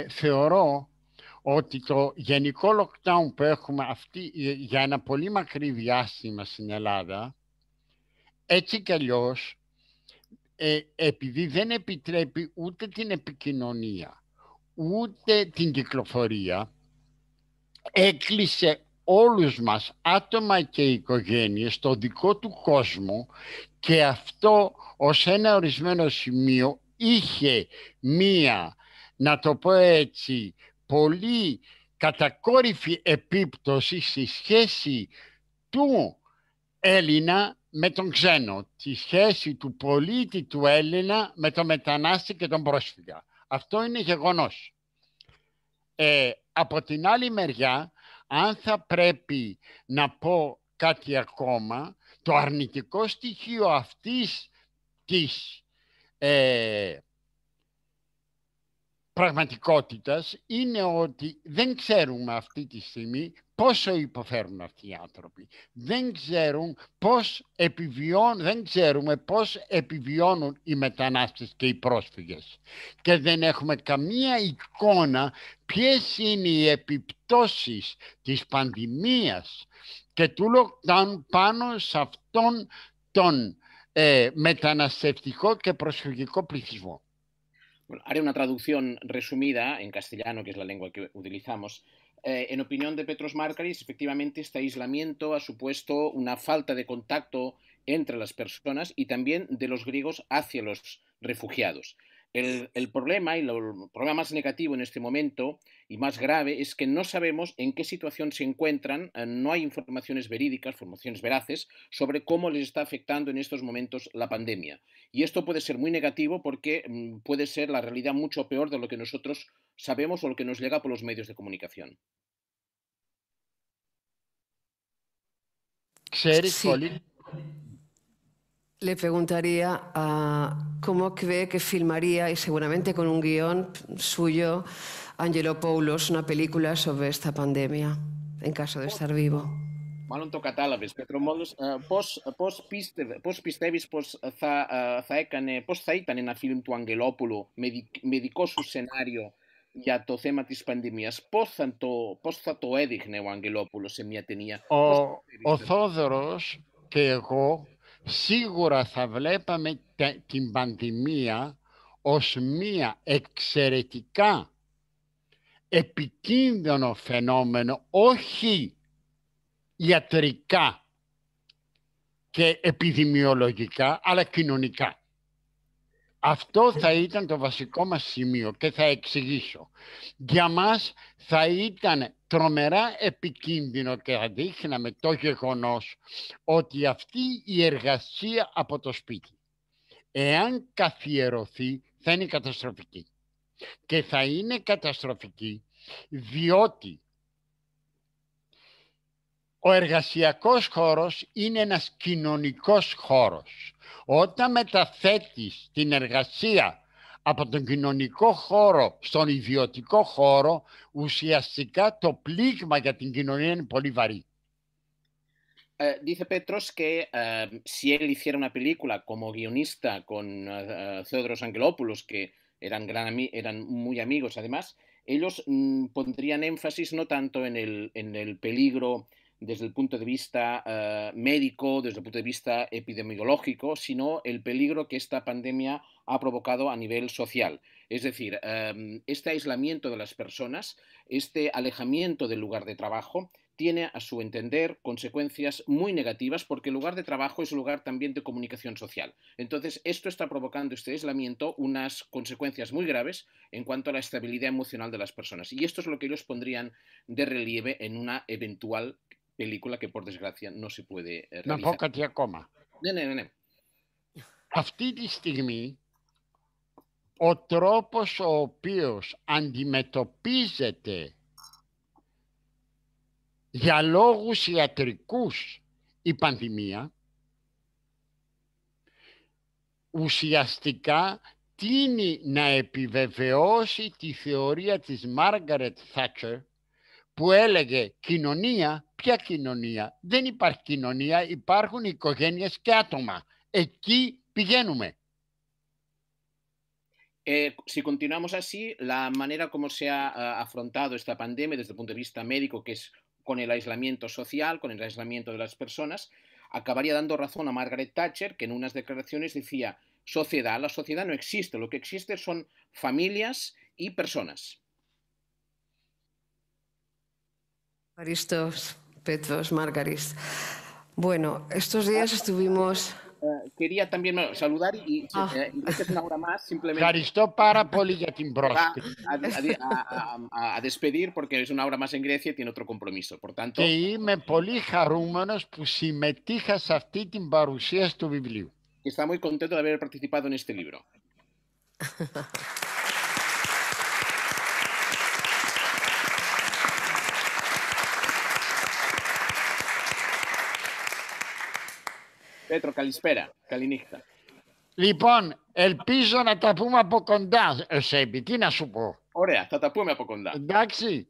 θεωρώ ότι το γενικό lockdown που έχουμε για ένα πολύ μακρύ διάστημα στην Ελλάδα, έτσι κι αλλιώς, επειδή δεν επιτρέπει ούτε την επικοινωνία, ούτε την κυκλοφορία, έκλεισε όλους μας, άτομα και οικογένειες, στο δικό του κόσμο, και αυτό ως ένα ορισμένο σημείο είχε μία, να το πω έτσι, πολύ κατακόρυφη επίπτωση στη σχέση του Έλληνα με τον ξένο, τη σχέση του πολίτη του Έλληνα με τον μετανάστη και τον πρόσφυγα. Αυτό είναι γεγονός. Από την άλλη μεριά, αν θα πρέπει να πω κάτι ακόμα, το αρνητικό στοιχείο αυτής της πραγματικότητας είναι ότι δεν ξέρουμε αυτή τη στιγμή πόσο υποφέρουν αυτοί οι άνθρωποι. Δεν ξέρουμε πώς επιβιώνουν οι μετανάστες και οι πρόσφυγες. Και δεν έχουμε καμία εικόνα ποιες είναι οι επιπτώσεις της πανδημίας και του lockdown πάνω σε αυτόν τον μεταναστευτικό και προσφυγικό πληθυσμό. Bueno, haré una traducción resumida en castellano, que es la lengua que utilizamos. En opinión de Petros Markaris, efectivamente este aislamiento ha supuesto una falta de contacto entre las personas y también de los griegos hacia los refugiados. El problema, y el problema más negativo en este momento y más grave, es que no sabemos en qué situación se encuentran, no hay informaciones verídicas, informaciones veraces, sobre cómo les está afectando en estos momentos la pandemia. Y esto puede ser muy negativo porque puede ser la realidad mucho peor de lo que nosotros sabemos o lo que nos llega por los medios de comunicación. Sí. Le preguntaría cómo cree que filmaría, y seguramente con un guión suyo, Angelopoulos, una película sobre esta pandemia, en caso de estar vivo. Μάλλον το κατάλαβες, Πέτρο, πώς πιστεύεις πώς θα ήταν ένα φιλμ του Αγγελόπουλου με δικό σου σενάριο για το θέμα της πανδημίας? Πώς θα το έδειχνε ο Αγγελόπουλος σε μια ταινία? Ο Θόδωρος και εγώ σίγουρα θα βλέπαμε την πανδημία ως μια εξαιρετικά επικίνδυνο φαινόμενο, όχι ιατρικά και επιδημιολογικά, αλλά κοινωνικά. Αυτό θα ήταν το βασικό μας σημείο και θα εξηγήσω. Για μας θα ήταν τρομερά επικίνδυνο και θα δείχναμε το γεγονός ότι αυτή η εργασία από το σπίτι, εάν καθιερωθεί, θα είναι καταστροφική. Και θα είναι καταστροφική διότι ο εργασιακός χώρος είναι ένας κοινωνικός χώρος. Όταν μεταθέτεις την εργασία από τον κοινωνικό χώρο στον ιδιωτικό χώρο, ουσιαστικά το πλήγμα για την κοινωνία είναι πολύ βαρύ. Dice Petros que si él hiciera una película como guionista con Theodoros Angelopoulos, que eran muy amigos además, ellos pondrían énfasis no tanto en el peligro desde el punto de vista médico, desde el punto de vista epidemiológico, sino el peligro que esta pandemia ha provocado a nivel social. Es decir, este aislamiento de las personas, este alejamiento del lugar de trabajo, tiene, a su entender, consecuencias muy negativas porque el lugar de trabajo es un lugar también de comunicación social. Entonces, esto está provocando, este aislamiento, unas consecuencias muy graves en cuanto a la estabilidad emocional de las personas. Y esto es lo que ellos pondrían de relieve en una eventual película que, por desgracia, no se puede realizar. Να πω κάτι ακόμα. Ναι. Αυτή τη στιγμή, ο τρόπος ο οποίος αντιμετωπίζεται για λόγους ιατρικούς η πανδημία, ουσιαστικά τείνει να επιβεβαιώσει τη θεωρία της Μάργαρετ Θάτσερ που έλεγε κοινωνία, ποια κοινωνία? Δεν υπάρχει κοινωνία, υπάρχουν οικογένειες και άτομα. Εκεί πηγαίνουμε. Si continuamos así, la manera como se ha afrontado esta pandemia desde el punto de vista médico, que es con el aislamiento social, con el aislamiento de las personas, acabaría dando razón a Margaret Thatcher, que en unas declaraciones decía, la sociedad no existe, lo que existe son familias y personas. Petros, Margaris. Bueno, estos días estuvimos... Quería también saludar y es una hora más, simplemente... Ευχαριστώ πάρα πολύ για την πρόσκληση. A despedir porque es una hora más en Grecia y tiene otro compromiso. Por tanto... Και είμαι πολύ χαρούμενος που συμμετείχα σε αυτή την παρουσίαση του βιβλίου. Está muy contento de haber participado en este libro. Πέτρο, καλησπέρα. Καληνύχτα. Λοιπόν, ελπίζω να τα πούμε από κοντά, Σέμπη. Τι να σου πω. Ωραία, θα τα πούμε από κοντά. Εντάξει.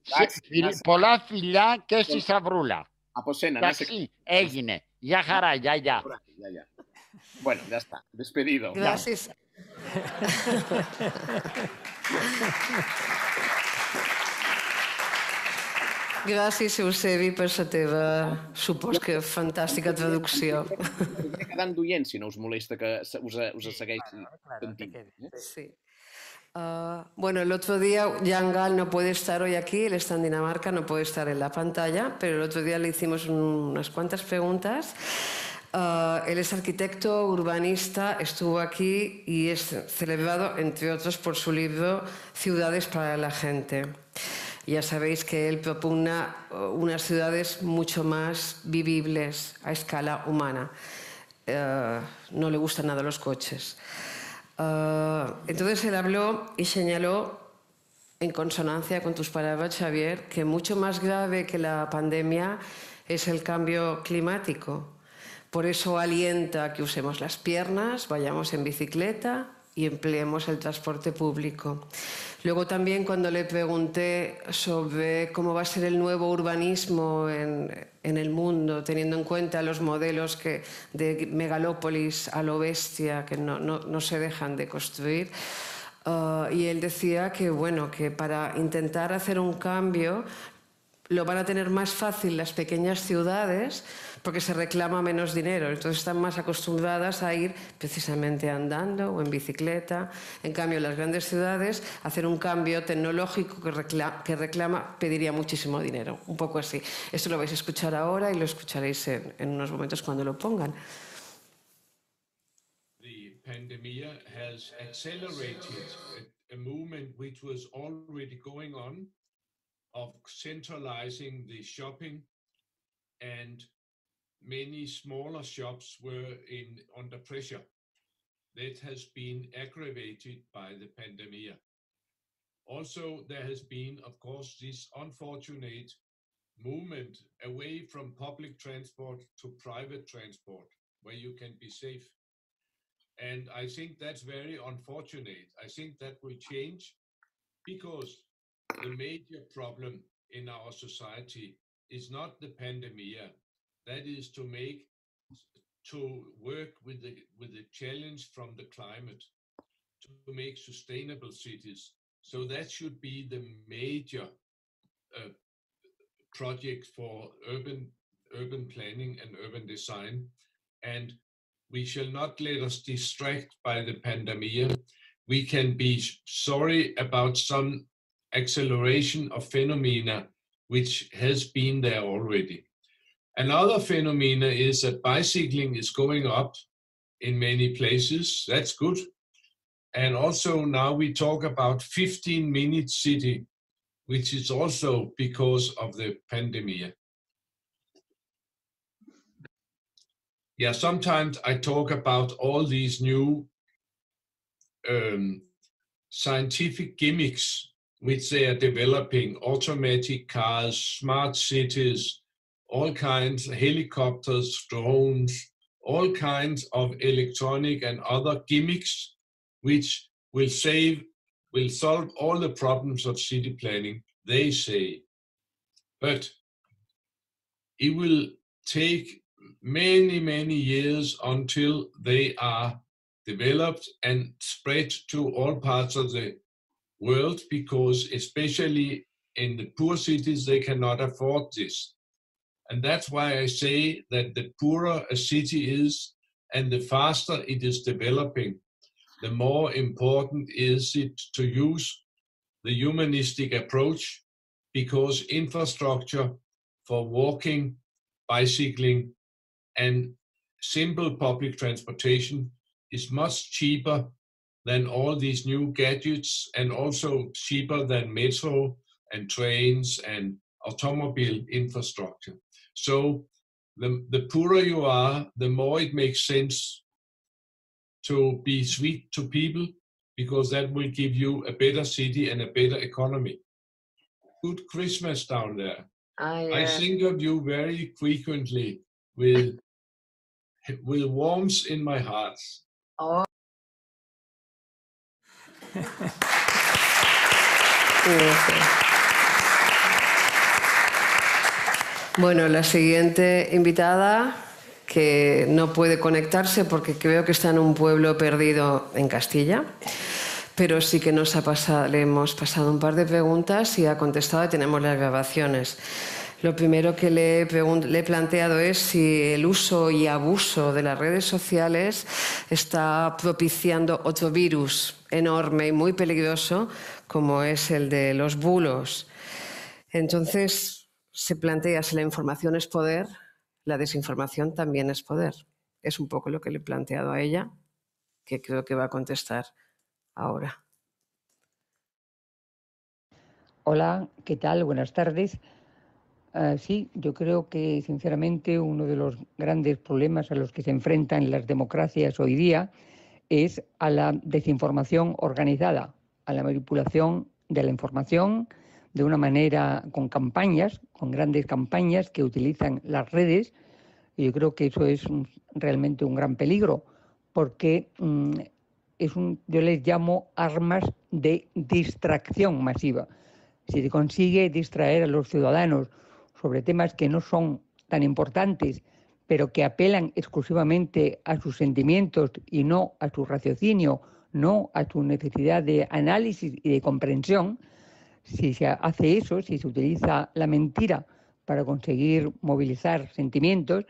Πολλά φιλιά και στη Σταυρούλα. Από σένα. Εντάξει, έγινε. Γεια χαρά, γεια. Bueno, ya está. Despedido. Gracias. Gràcies, Eusebi, per la teva, supos que fantàstica traducció. Estic quedant d'oient, si no us molesta que us segueixi sentint. Sí. Bueno, el otro día Jan Gal no puede estar hoy aquí, él está en Dinamarca, no puede estar en la pantalla, pero el otro día le hicimos unas cuantas preguntas Él es arquitecto, urbanista, estuvo aquí y es celebrado, entre otros, por su libro Ciudades para la gente. Ya sabéis que él propugna unas ciudades mucho más vivibles a escala humana. No le gustan nada los coches. Entonces él habló y señaló, en consonancia con tus palabras, Xavier, que mucho más grave que la pandemia es el cambio climático. Por eso alienta que usemos las piernas, vayamos en bicicleta y empleemos el transporte público. Luego también, cuando le pregunté sobre cómo va a ser el nuevo urbanismo en el mundo, teniendo en cuenta los modelos de megalópolis a lo bestia que no se dejan de construir, y él decía que, bueno, que para intentar hacer un cambio lo van a tener más fácil las pequeñas ciudades porque se reclama menos dinero, entonces están más acostumbradas a ir precisamente andando o en bicicleta. En cambio, las grandes ciudades, hacer un cambio tecnológico que reclama pediría muchísimo dinero, un poco así. Esto lo vais a escuchar ahora y lo escucharéis en unos momentos cuando lo pongan. The pandemic has accelerated a movement which was already going on of centralizing the shopping, and many smaller shops were under pressure. That has been aggravated by the pandemic. Also, there has been, of course, this unfortunate movement away from public transport to private transport, where you can be safe. And I think that's very unfortunate. I think that will change, because the major problem in our society is not the pandemic. That is to work with the challenge from the climate, to make sustainable cities. So that should be the major project for urban planning and urban design. And we shall not let us distract by the pandemic. We can be sorry about some acceleration of phenomena which has been there already. Another phenomena is that bicycling is going up in many places. That's good. And also now we talk about 15-minute city, which is also because of the pandemic. Yeah, sometimes I talk about all these new scientific gimmicks which they are developing: automatic cars, smart cities, all kinds of helicopters, drones, all kinds of electronic and other gimmicks which will solve all the problems of city planning, they say. But it will take many, many years until they are developed and spread to all parts of the world, because especially in the poor cities, they cannot afford this. And that's why I say that the poorer a city is and the faster it is developing, the more important is it to use the humanistic approach, because infrastructure for walking, bicycling, and simple public transportation is much cheaper than all these new gadgets, and also cheaper than metro and trains and automobile infrastructure. So the poorer you are, the more it makes sense to be sweet to people, because that will give you a better city and a better economy. Good Christmas down there. I think of you very frequently with warmth in my heart. Oh. Bueno, la siguiente invitada, que no puede conectarse porque creo que está en un pueblo perdido en Castilla, pero sí que le hemos pasado un par de preguntas y ha contestado y tenemos las grabaciones. Lo primero que le he planteado es si el uso y abuso de las redes sociales está propiciando otro virus enorme y muy peligroso, como es el de los bulos. Entonces se plantea, si la información es poder, la desinformación también es poder. Es un poco lo que le he planteado a ella, que creo que va a contestar ahora. Hola, ¿qué tal? Buenas tardes. Sí, yo creo que sinceramente uno de los grandes problemas a los que se enfrentan las democracias hoy día es a la desinformación organizada, a la manipulación de la información de una manera con campañas, con grandes campañas que utilizan las redes. Y yo creo que eso es realmente un gran peligro, porque yo les llamo armas de distracción masiva. Si se consigue distraer a los ciudadanos sobre temas que no son tan importantes, pero que apelan exclusivamente a sus sentimientos y no a su raciocinio, no a su necesidad de análisis y de comprensión, si se hace eso, si se utiliza la mentira para conseguir movilizar sentimientos,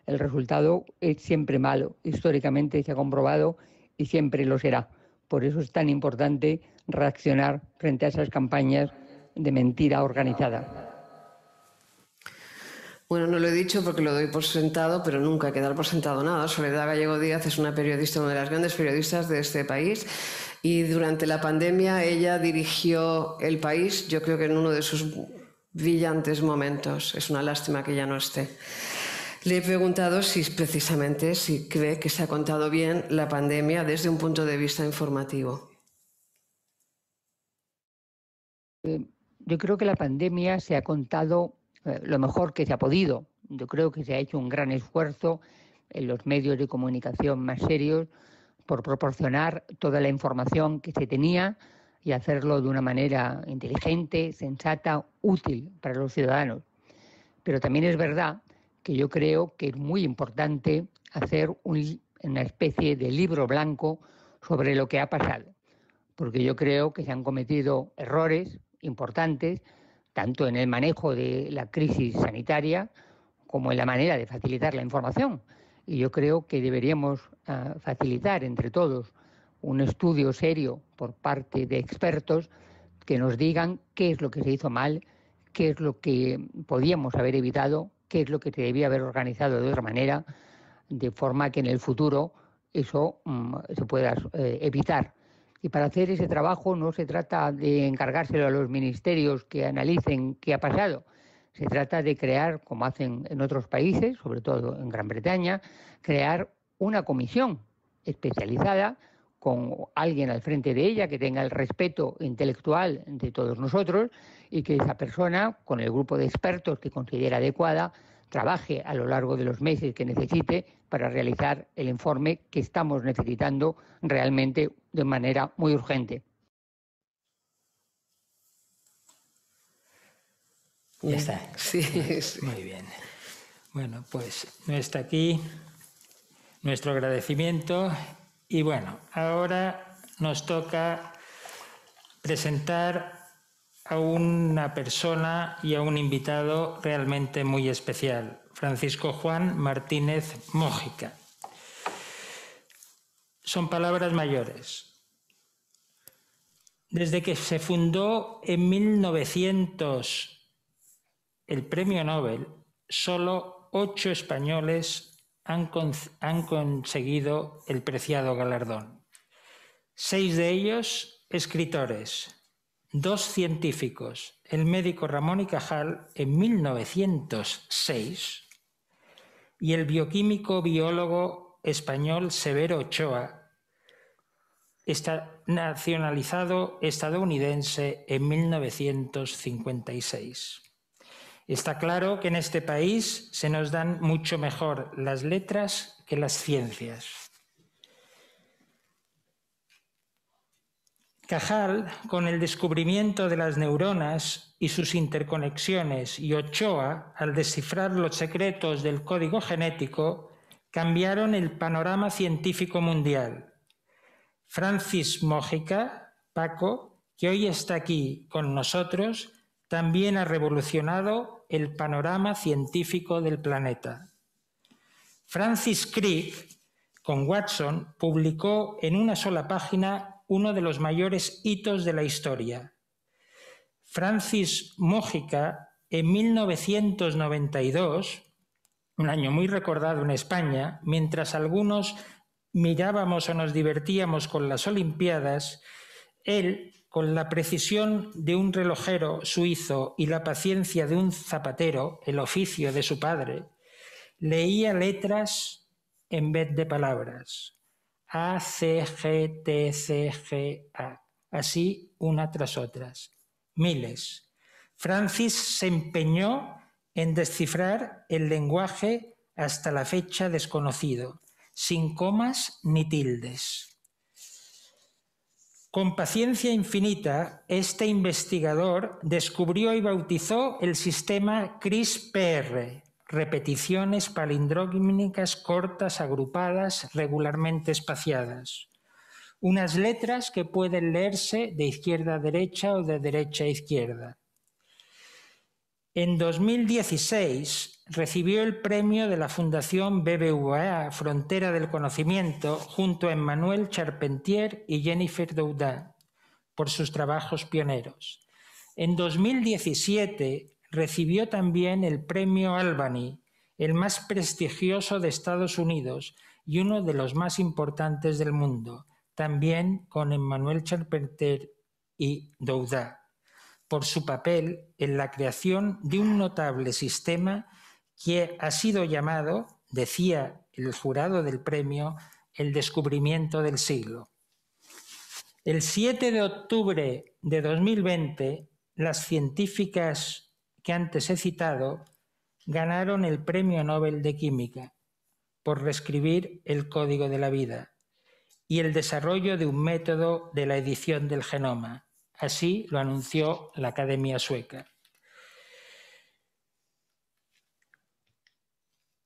el resultado es siempre malo. Históricamente se ha comprobado y siempre lo será. Por eso es tan importante reaccionar frente a esas campañas de mentira organizada. Bueno, no lo he dicho porque lo doy por sentado, pero nunca hay que dar por sentado nada. Soledad Gallego Díaz es una periodista, una de las grandes periodistas de este país, y durante la pandemia ella dirigió El País, yo creo que en uno de sus brillantes momentos. Es una lástima que ya no esté. Le he preguntado si precisamente si cree que se ha contado bien la pandemia desde un punto de vista informativo. Yo creo que la pandemia se ha contado lo mejor que se ha podido. Yo creo que se ha hecho un gran esfuerzo en los medios de comunicación más serios por proporcionar toda la información que se tenía y hacerlo de una manera inteligente, sensata, útil para los ciudadanos. Pero también es verdad que yo creo que es muy importante hacer una especie de libro blanco sobre lo que ha pasado, porque yo creo que se han cometido errores importantes, tanto en el manejo de la crisis sanitaria como en la manera de facilitar la información. Y yo creo que deberíamos facilitar entre todos un estudio serio por parte de expertos que nos digan qué es lo que se hizo mal, qué es lo que podíamos haber evitado, qué es lo que se debía haber organizado de otra manera, de forma que en el futuro eso se pueda evitar. Y para hacer ese trabajo no se trata de encargárselo a los ministerios que analicen qué ha pasado. Se trata de crear, como hacen en otros países, sobre todo en Gran Bretaña, crear una comisión especializada con alguien al frente de ella que tenga el respeto intelectual de todos nosotros y que esa persona, con el grupo de expertos que considera adecuada, trabaje a lo largo de los meses que necesite para realizar el informe que estamos necesitando realmente de manera muy urgente. Ya está. Sí, sí. Muy bien. Bueno, pues no está aquí nuestro agradecimiento y bueno, ahora nos toca presentar a una persona y a un invitado realmente muy especial, Francisco Juan Martínez Mójica. Son palabras mayores. Desde que se fundó en 1900 el Premio Nobel, solo 8 españoles han conseguido el preciado galardón. 6 de ellos escritores, 2 científicos, el médico Ramón y Cajal en 1906 y el bioquímico biólogo español Severo Ochoa, nacionalizado estadounidense en 1956. Está claro que en este país se nos dan mucho mejor las letras que las ciencias. Cajal, con el descubrimiento de las neuronas y sus interconexiones, y Ochoa, al descifrar los secretos del código genético, cambiaron el panorama científico mundial. Francis Mójica, Paco, que hoy está aquí con nosotros, también ha revolucionado el panorama científico del planeta. Francis Crick, con Watson, publicó en una sola página uno de los mayores hitos de la historia. Francis Mójica, en 1992, un año muy recordado en España, mientras algunos mirábamos o nos divertíamos con las Olimpiadas, él, con la precisión de un relojero suizo y la paciencia de un zapatero, el oficio de su padre, leía letras en vez de palabras. A, C, G, T, C, G, A. Así una tras otras. Miles. Francis se empeñó en descifrar el lenguaje hasta la fecha desconocido, sin comas ni tildes. Con paciencia infinita, este investigador descubrió y bautizó el sistema CRISPR, repeticiones palindrómicas cortas, agrupadas, regularmente espaciadas. Unas letras que pueden leerse de izquierda a derecha o de derecha a izquierda. En 2016 recibió el premio de la Fundación BBVA Frontera del Conocimiento junto a Emmanuel Charpentier y Jennifer Doudna por sus trabajos pioneros. En 2017 recibió también el premio Albany, el más prestigioso de Estados Unidos y uno de los más importantes del mundo, también con Emmanuel Charpentier y Doudna, por su papel en la creación de un notable sistema que ha sido llamado, decía el jurado del premio, el descubrimiento del siglo. El 7 de octubre de 2020, las científicas que antes he citado ganaron el Premio Nobel de Química por reescribir el código de la vida y el desarrollo de un método de la edición del genoma. Así lo anunció la Academia Sueca.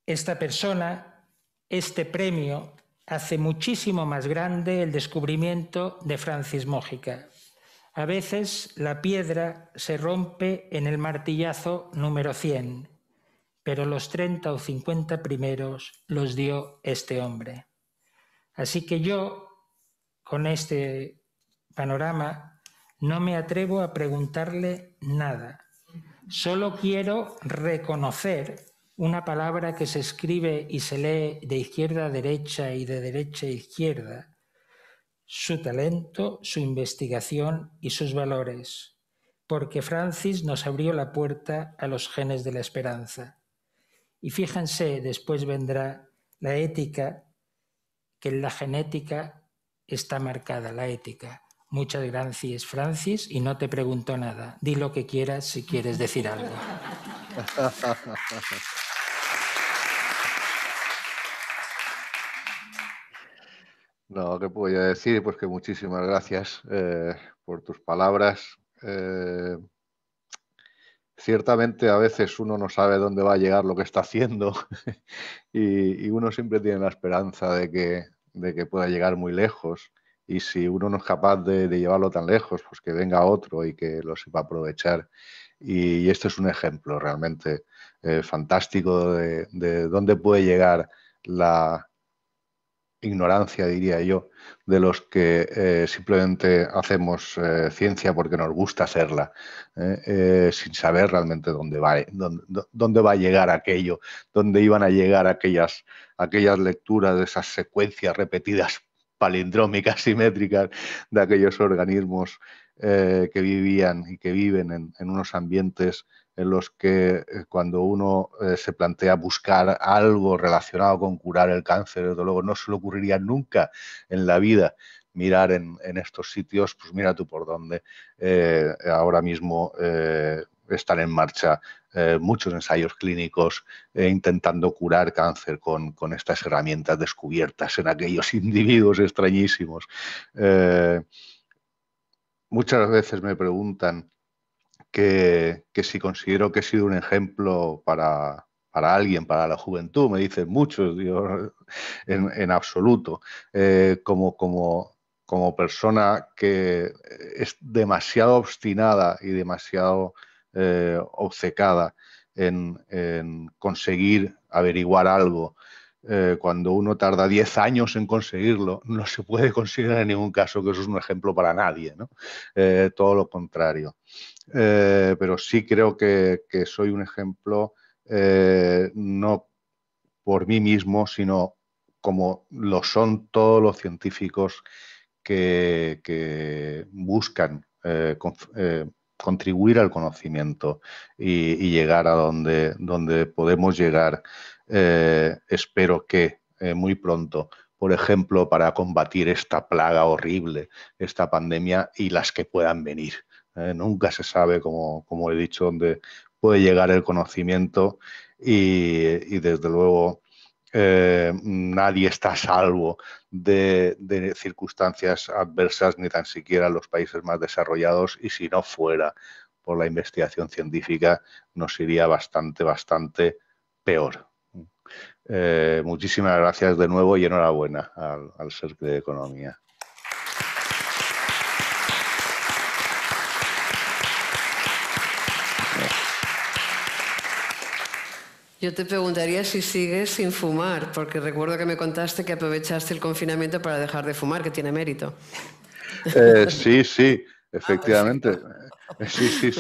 Esta persona, este premio, hace muchísimo más grande el descubrimiento de Francis Mójica. A veces la piedra se rompe en el martillazo número 100, pero los 30 o 50 primeros los dio este hombre. Así que yo, con este panorama, no me atrevo a preguntarle nada. Solo quiero reconocer una palabra que se escribe y se lee de izquierda a derecha y de derecha a izquierda, su talento, su investigación y sus valores, porque Francis nos abrió la puerta a los genes de la esperanza. Y fíjense, después vendrá la ética, que en la genética está marcada la ética. Muchas gracias, Francis, y no te pregunto nada. Di lo que quieras si quieres decir algo. No, ¿qué puedo yo decir? Pues que muchísimas gracias por tus palabras. Ciertamente a veces uno no sabe dónde va a llegar lo que está haciendo y uno siempre tiene la esperanza de que pueda llegar muy lejos. Y si uno no es capaz de llevarlo tan lejos, pues que venga otro y que lo sepa aprovechar. Y este es un ejemplo realmente fantástico de dónde puede llegar la ignorancia, diría yo, de los que simplemente hacemos ciencia porque nos gusta hacerla, sin saber realmente dónde va a llegar aquello, dónde iban a llegar aquellas lecturas de esas secuencias repetidas palindrómicas, simétricas, de aquellos organismos que vivían y que viven en unos ambientes en los que cuando uno se plantea buscar algo relacionado con curar el cáncer, desde luego no se le ocurriría nunca en la vida mirar en estos sitios, pues mira tú por dónde ahora mismo están en marcha muchos ensayos clínicos intentando curar cáncer con estas herramientas descubiertas en aquellos individuos extrañísimos. Muchas veces me preguntan que si considero que he sido un ejemplo para alguien, para la juventud. Me dicen muchos, digo, en absoluto. Como persona que es demasiado obstinada y demasiado obcecada en conseguir averiguar algo, cuando uno tarda 10 años en conseguirlo, no se puede considerar en ningún caso que eso es un ejemplo para nadie, ¿no? Todo lo contrario. Pero sí creo que soy un ejemplo no por mí mismo, sino como lo son todos los científicos que buscan contribuir al conocimiento y llegar a donde podemos llegar, espero que muy pronto, por ejemplo, para combatir esta plaga horrible, esta pandemia y las que puedan venir. Nunca se sabe, como he dicho, dónde puede llegar el conocimiento y desde luego nadie está a salvo de circunstancias adversas, ni tan siquiera los países más desarrollados, y si no fuera por la investigación científica nos iría bastante peor. Muchísimas gracias de nuevo y enhorabuena al Cercle de Economía. Yo te preguntaría si sigues sin fumar, porque recuerdo que me contaste que aprovechaste el confinamiento para dejar de fumar, que tiene mérito. Sí, efectivamente. Sí.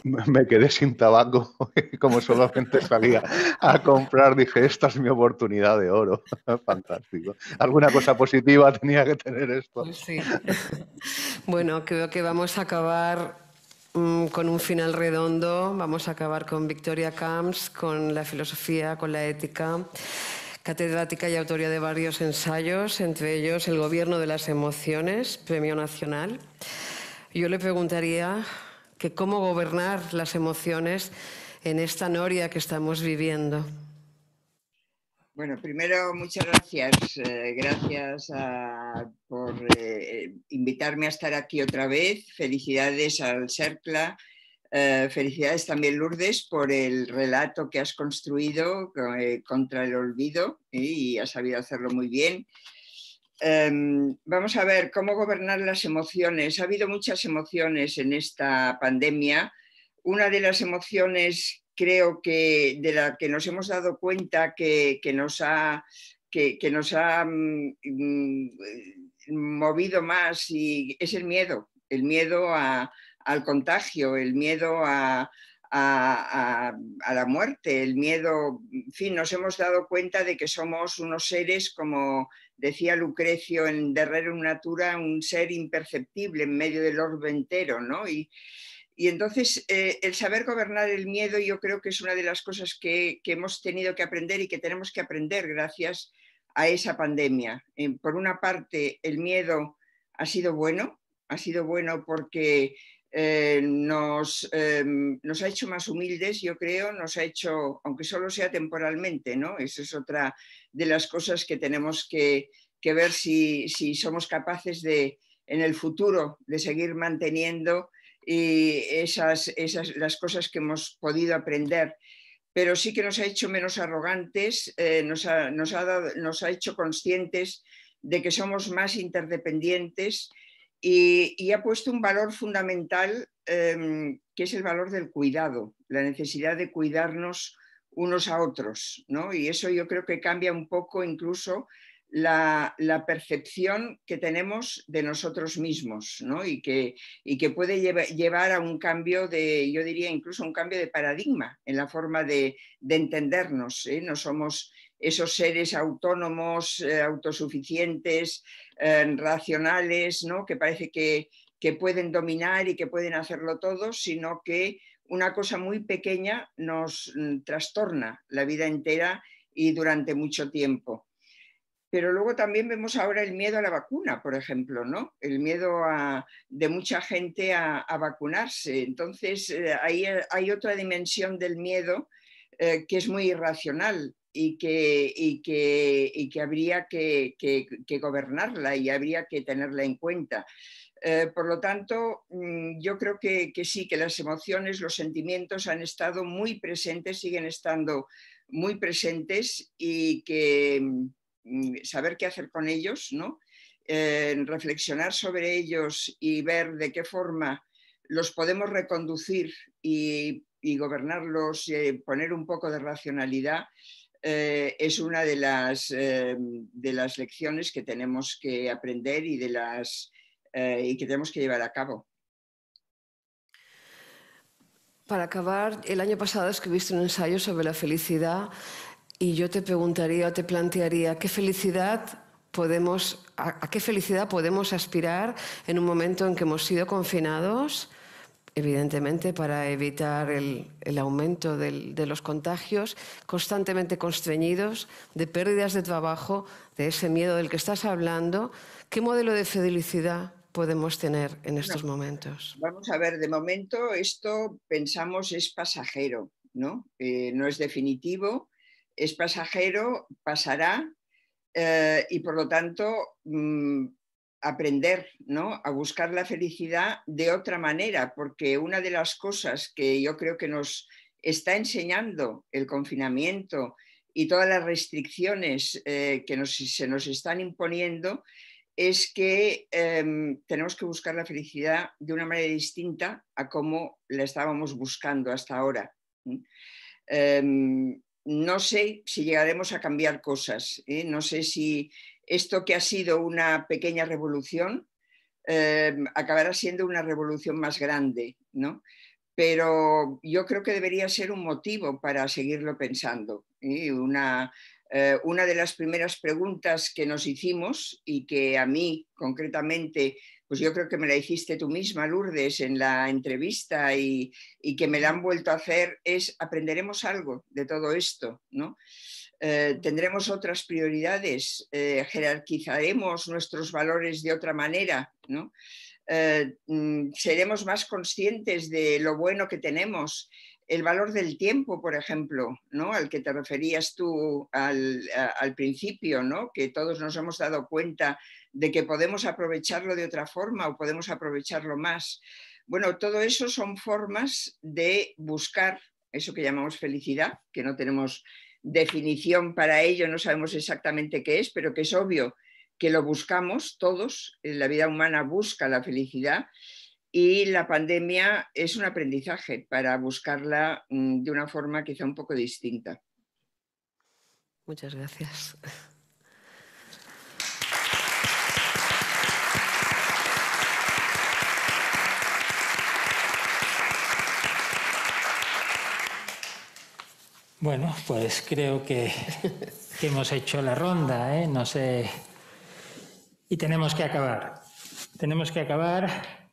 Me quedé sin tabaco y como solamente salía a comprar, dije, esta es mi oportunidad de oro. Fantástico. Alguna cosa positiva tenía que tener esto. Pues sí. Bueno, creo que vamos a acabar con un final redondo. Vamos a acabar con Victoria Camps, con la filosofía, con la ética, catedrática y autoría de varios ensayos, entre ellos El gobierno de las emociones, Premio Nacional. Yo le preguntaría que cómo gobernar las emociones en esta noria que estamos viviendo. Bueno, primero, muchas gracias. Gracias por invitarme a estar aquí otra vez. Felicidades al Cercle. Felicidades también, Lourdes, por el relato que has construido contra el olvido y has sabido hacerlo muy bien. Vamos a ver cómo gobernar las emociones. Ha habido muchas emociones en esta pandemia. Una de las emociones, creo que de la que nos hemos dado cuenta que nos ha movido más y es el miedo al contagio, el miedo a la muerte, el miedo, en fin, nos hemos dado cuenta de que somos unos seres, como decía Lucrecio en De Rerum Natura, un ser imperceptible en medio del orbe entero, ¿no? Y entonces el saber gobernar el miedo yo creo que es una de las cosas que hemos tenido que aprender y que tenemos que aprender gracias a esa pandemia. Por una parte, el miedo ha sido bueno porque nos ha hecho más humildes, yo creo, nos ha hecho, aunque solo sea temporalmente, ¿no? Esa es otra de las cosas que tenemos que ver si somos capaces de, en el futuro, de seguir manteniendo y las cosas que hemos podido aprender, pero sí que nos ha hecho menos arrogantes, nos ha hecho conscientes de que somos más interdependientes y ha puesto un valor fundamental que es el valor del cuidado, la necesidad de cuidarnos unos a otros, ¿no? Y eso yo creo que cambia un poco incluso la percepción que tenemos de nosotros mismos, ¿no? y que puede llevar a un cambio yo diría incluso un cambio de paradigma en la forma de entendernos, ¿eh? No somos esos seres autónomos, autosuficientes, racionales, ¿no? Que parece que pueden dominar y que pueden hacerlo todo, sino que una cosa muy pequeña nos trastorna la vida entera y durante mucho tiempo. Pero luego también vemos ahora el miedo a la vacuna, por ejemplo, ¿no? El miedo de mucha gente a vacunarse. Entonces, ahí hay otra dimensión del miedo que es muy irracional y que habría que gobernarla y habría que tenerla en cuenta. Por lo tanto, yo creo que sí, que las emociones, los sentimientos han estado muy presentes, siguen estando muy presentes y que saber qué hacer con ellos, ¿no? Reflexionar sobre ellos y ver de qué forma los podemos reconducir y gobernarlos, poner un poco de racionalidad, es una de las lecciones que tenemos que aprender y que tenemos que llevar a cabo. Para acabar, el año pasado escribiste un ensayo sobre la felicidad Y yo te preguntaría o te plantearía ¿a qué felicidad podemos aspirar en un momento en que hemos sido confinados? Evidentemente, para evitar el aumento de los contagios, constantemente constreñidos, de pérdidas de trabajo, de ese miedo del que estás hablando. ¿Qué modelo de felicidad podemos tener en estos momentos? Vamos a ver, de momento esto pensamos es pasajero, ¿no? No es definitivo, es pasajero, pasará y por lo tanto aprender, ¿no?, a buscar la felicidad de otra manera, porque una de las cosas que yo creo que nos está enseñando el confinamiento y todas las restricciones que se nos están imponiendo es que tenemos que buscar la felicidad de una manera distinta a cómo la estábamos buscando hasta ahora. No sé si llegaremos a cambiar cosas, no sé si esto que ha sido una pequeña revolución acabará siendo una revolución más grande, ¿no? Pero yo creo que debería ser un motivo para seguirlo pensando. Una de las primeras preguntas que nos hicimos y que a mí concretamente, pues yo creo que me la hiciste tú misma, Lourdes, en la entrevista y que me la han vuelto a hacer es ¿aprenderemos algo de todo esto, ¿no? ¿Tendremos otras prioridades? ¿Jerarquizaremos nuestros valores de otra manera, ¿no? ¿Seremos más conscientes de lo bueno que tenemos? El valor del tiempo, por ejemplo, ¿no?, al que te referías tú al principio, ¿no?, que todos nos hemos dado cuenta de que podemos aprovecharlo de otra forma o podemos aprovecharlo más. Bueno, todo eso son formas de buscar eso que llamamos felicidad, que no tenemos definición para ello, no sabemos exactamente qué es, pero que es obvio que lo buscamos todos, la vida humana busca la felicidad y la pandemia es un aprendizaje para buscarla de una forma quizá un poco distinta. Muchas gracias. Bueno, pues creo que hemos hecho la ronda, ¿eh? No sé. Y tenemos que acabar. Tenemos que acabar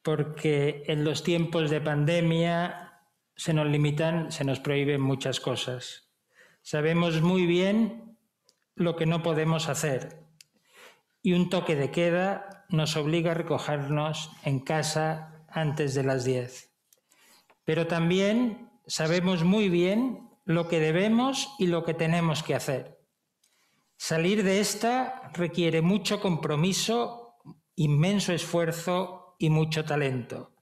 porque en los tiempos de pandemia se nos limitan, se nos prohíben muchas cosas. Sabemos muy bien lo que no podemos hacer. Y un toque de queda nos obliga a recogernos en casa antes de las 10. Pero también sabemos muy bien lo que debemos y lo que tenemos que hacer. Salir de esta requiere mucho compromiso, inmenso esfuerzo y mucho talento.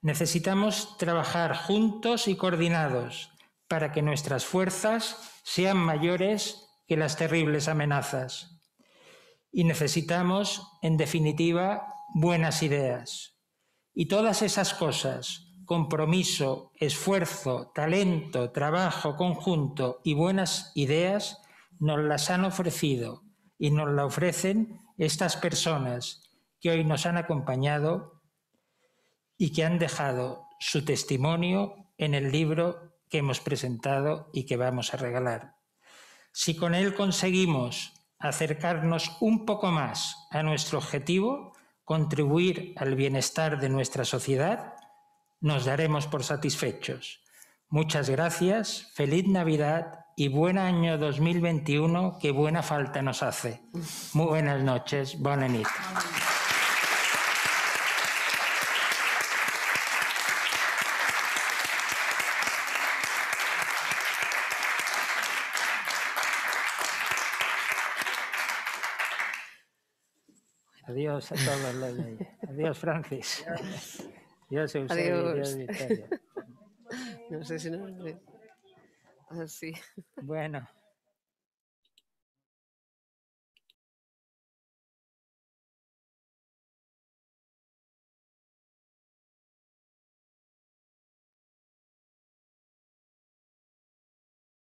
Necesitamos trabajar juntos y coordinados para que nuestras fuerzas sean mayores que las terribles amenazas. Y necesitamos, en definitiva, buenas ideas. Y todas esas cosas, compromiso, esfuerzo, talento, trabajo conjunto y buenas ideas, nos las han ofrecido y nos la ofrecen estas personas que hoy nos han acompañado y que han dejado su testimonio en el libro que hemos presentado y que vamos a regalar. Si con él conseguimos acercarnos un poco más a nuestro objetivo, contribuir al bienestar de nuestra sociedad, nos daremos por satisfechos. Muchas gracias, feliz Navidad y buen año 2021, que buena falta nos hace. Muy buenas noches, bona nit. Adiós a todos los de ahí. Adiós, Francis. Adiós, Eusebio. Adiós, Victoria. No sé si no... Así. Bueno.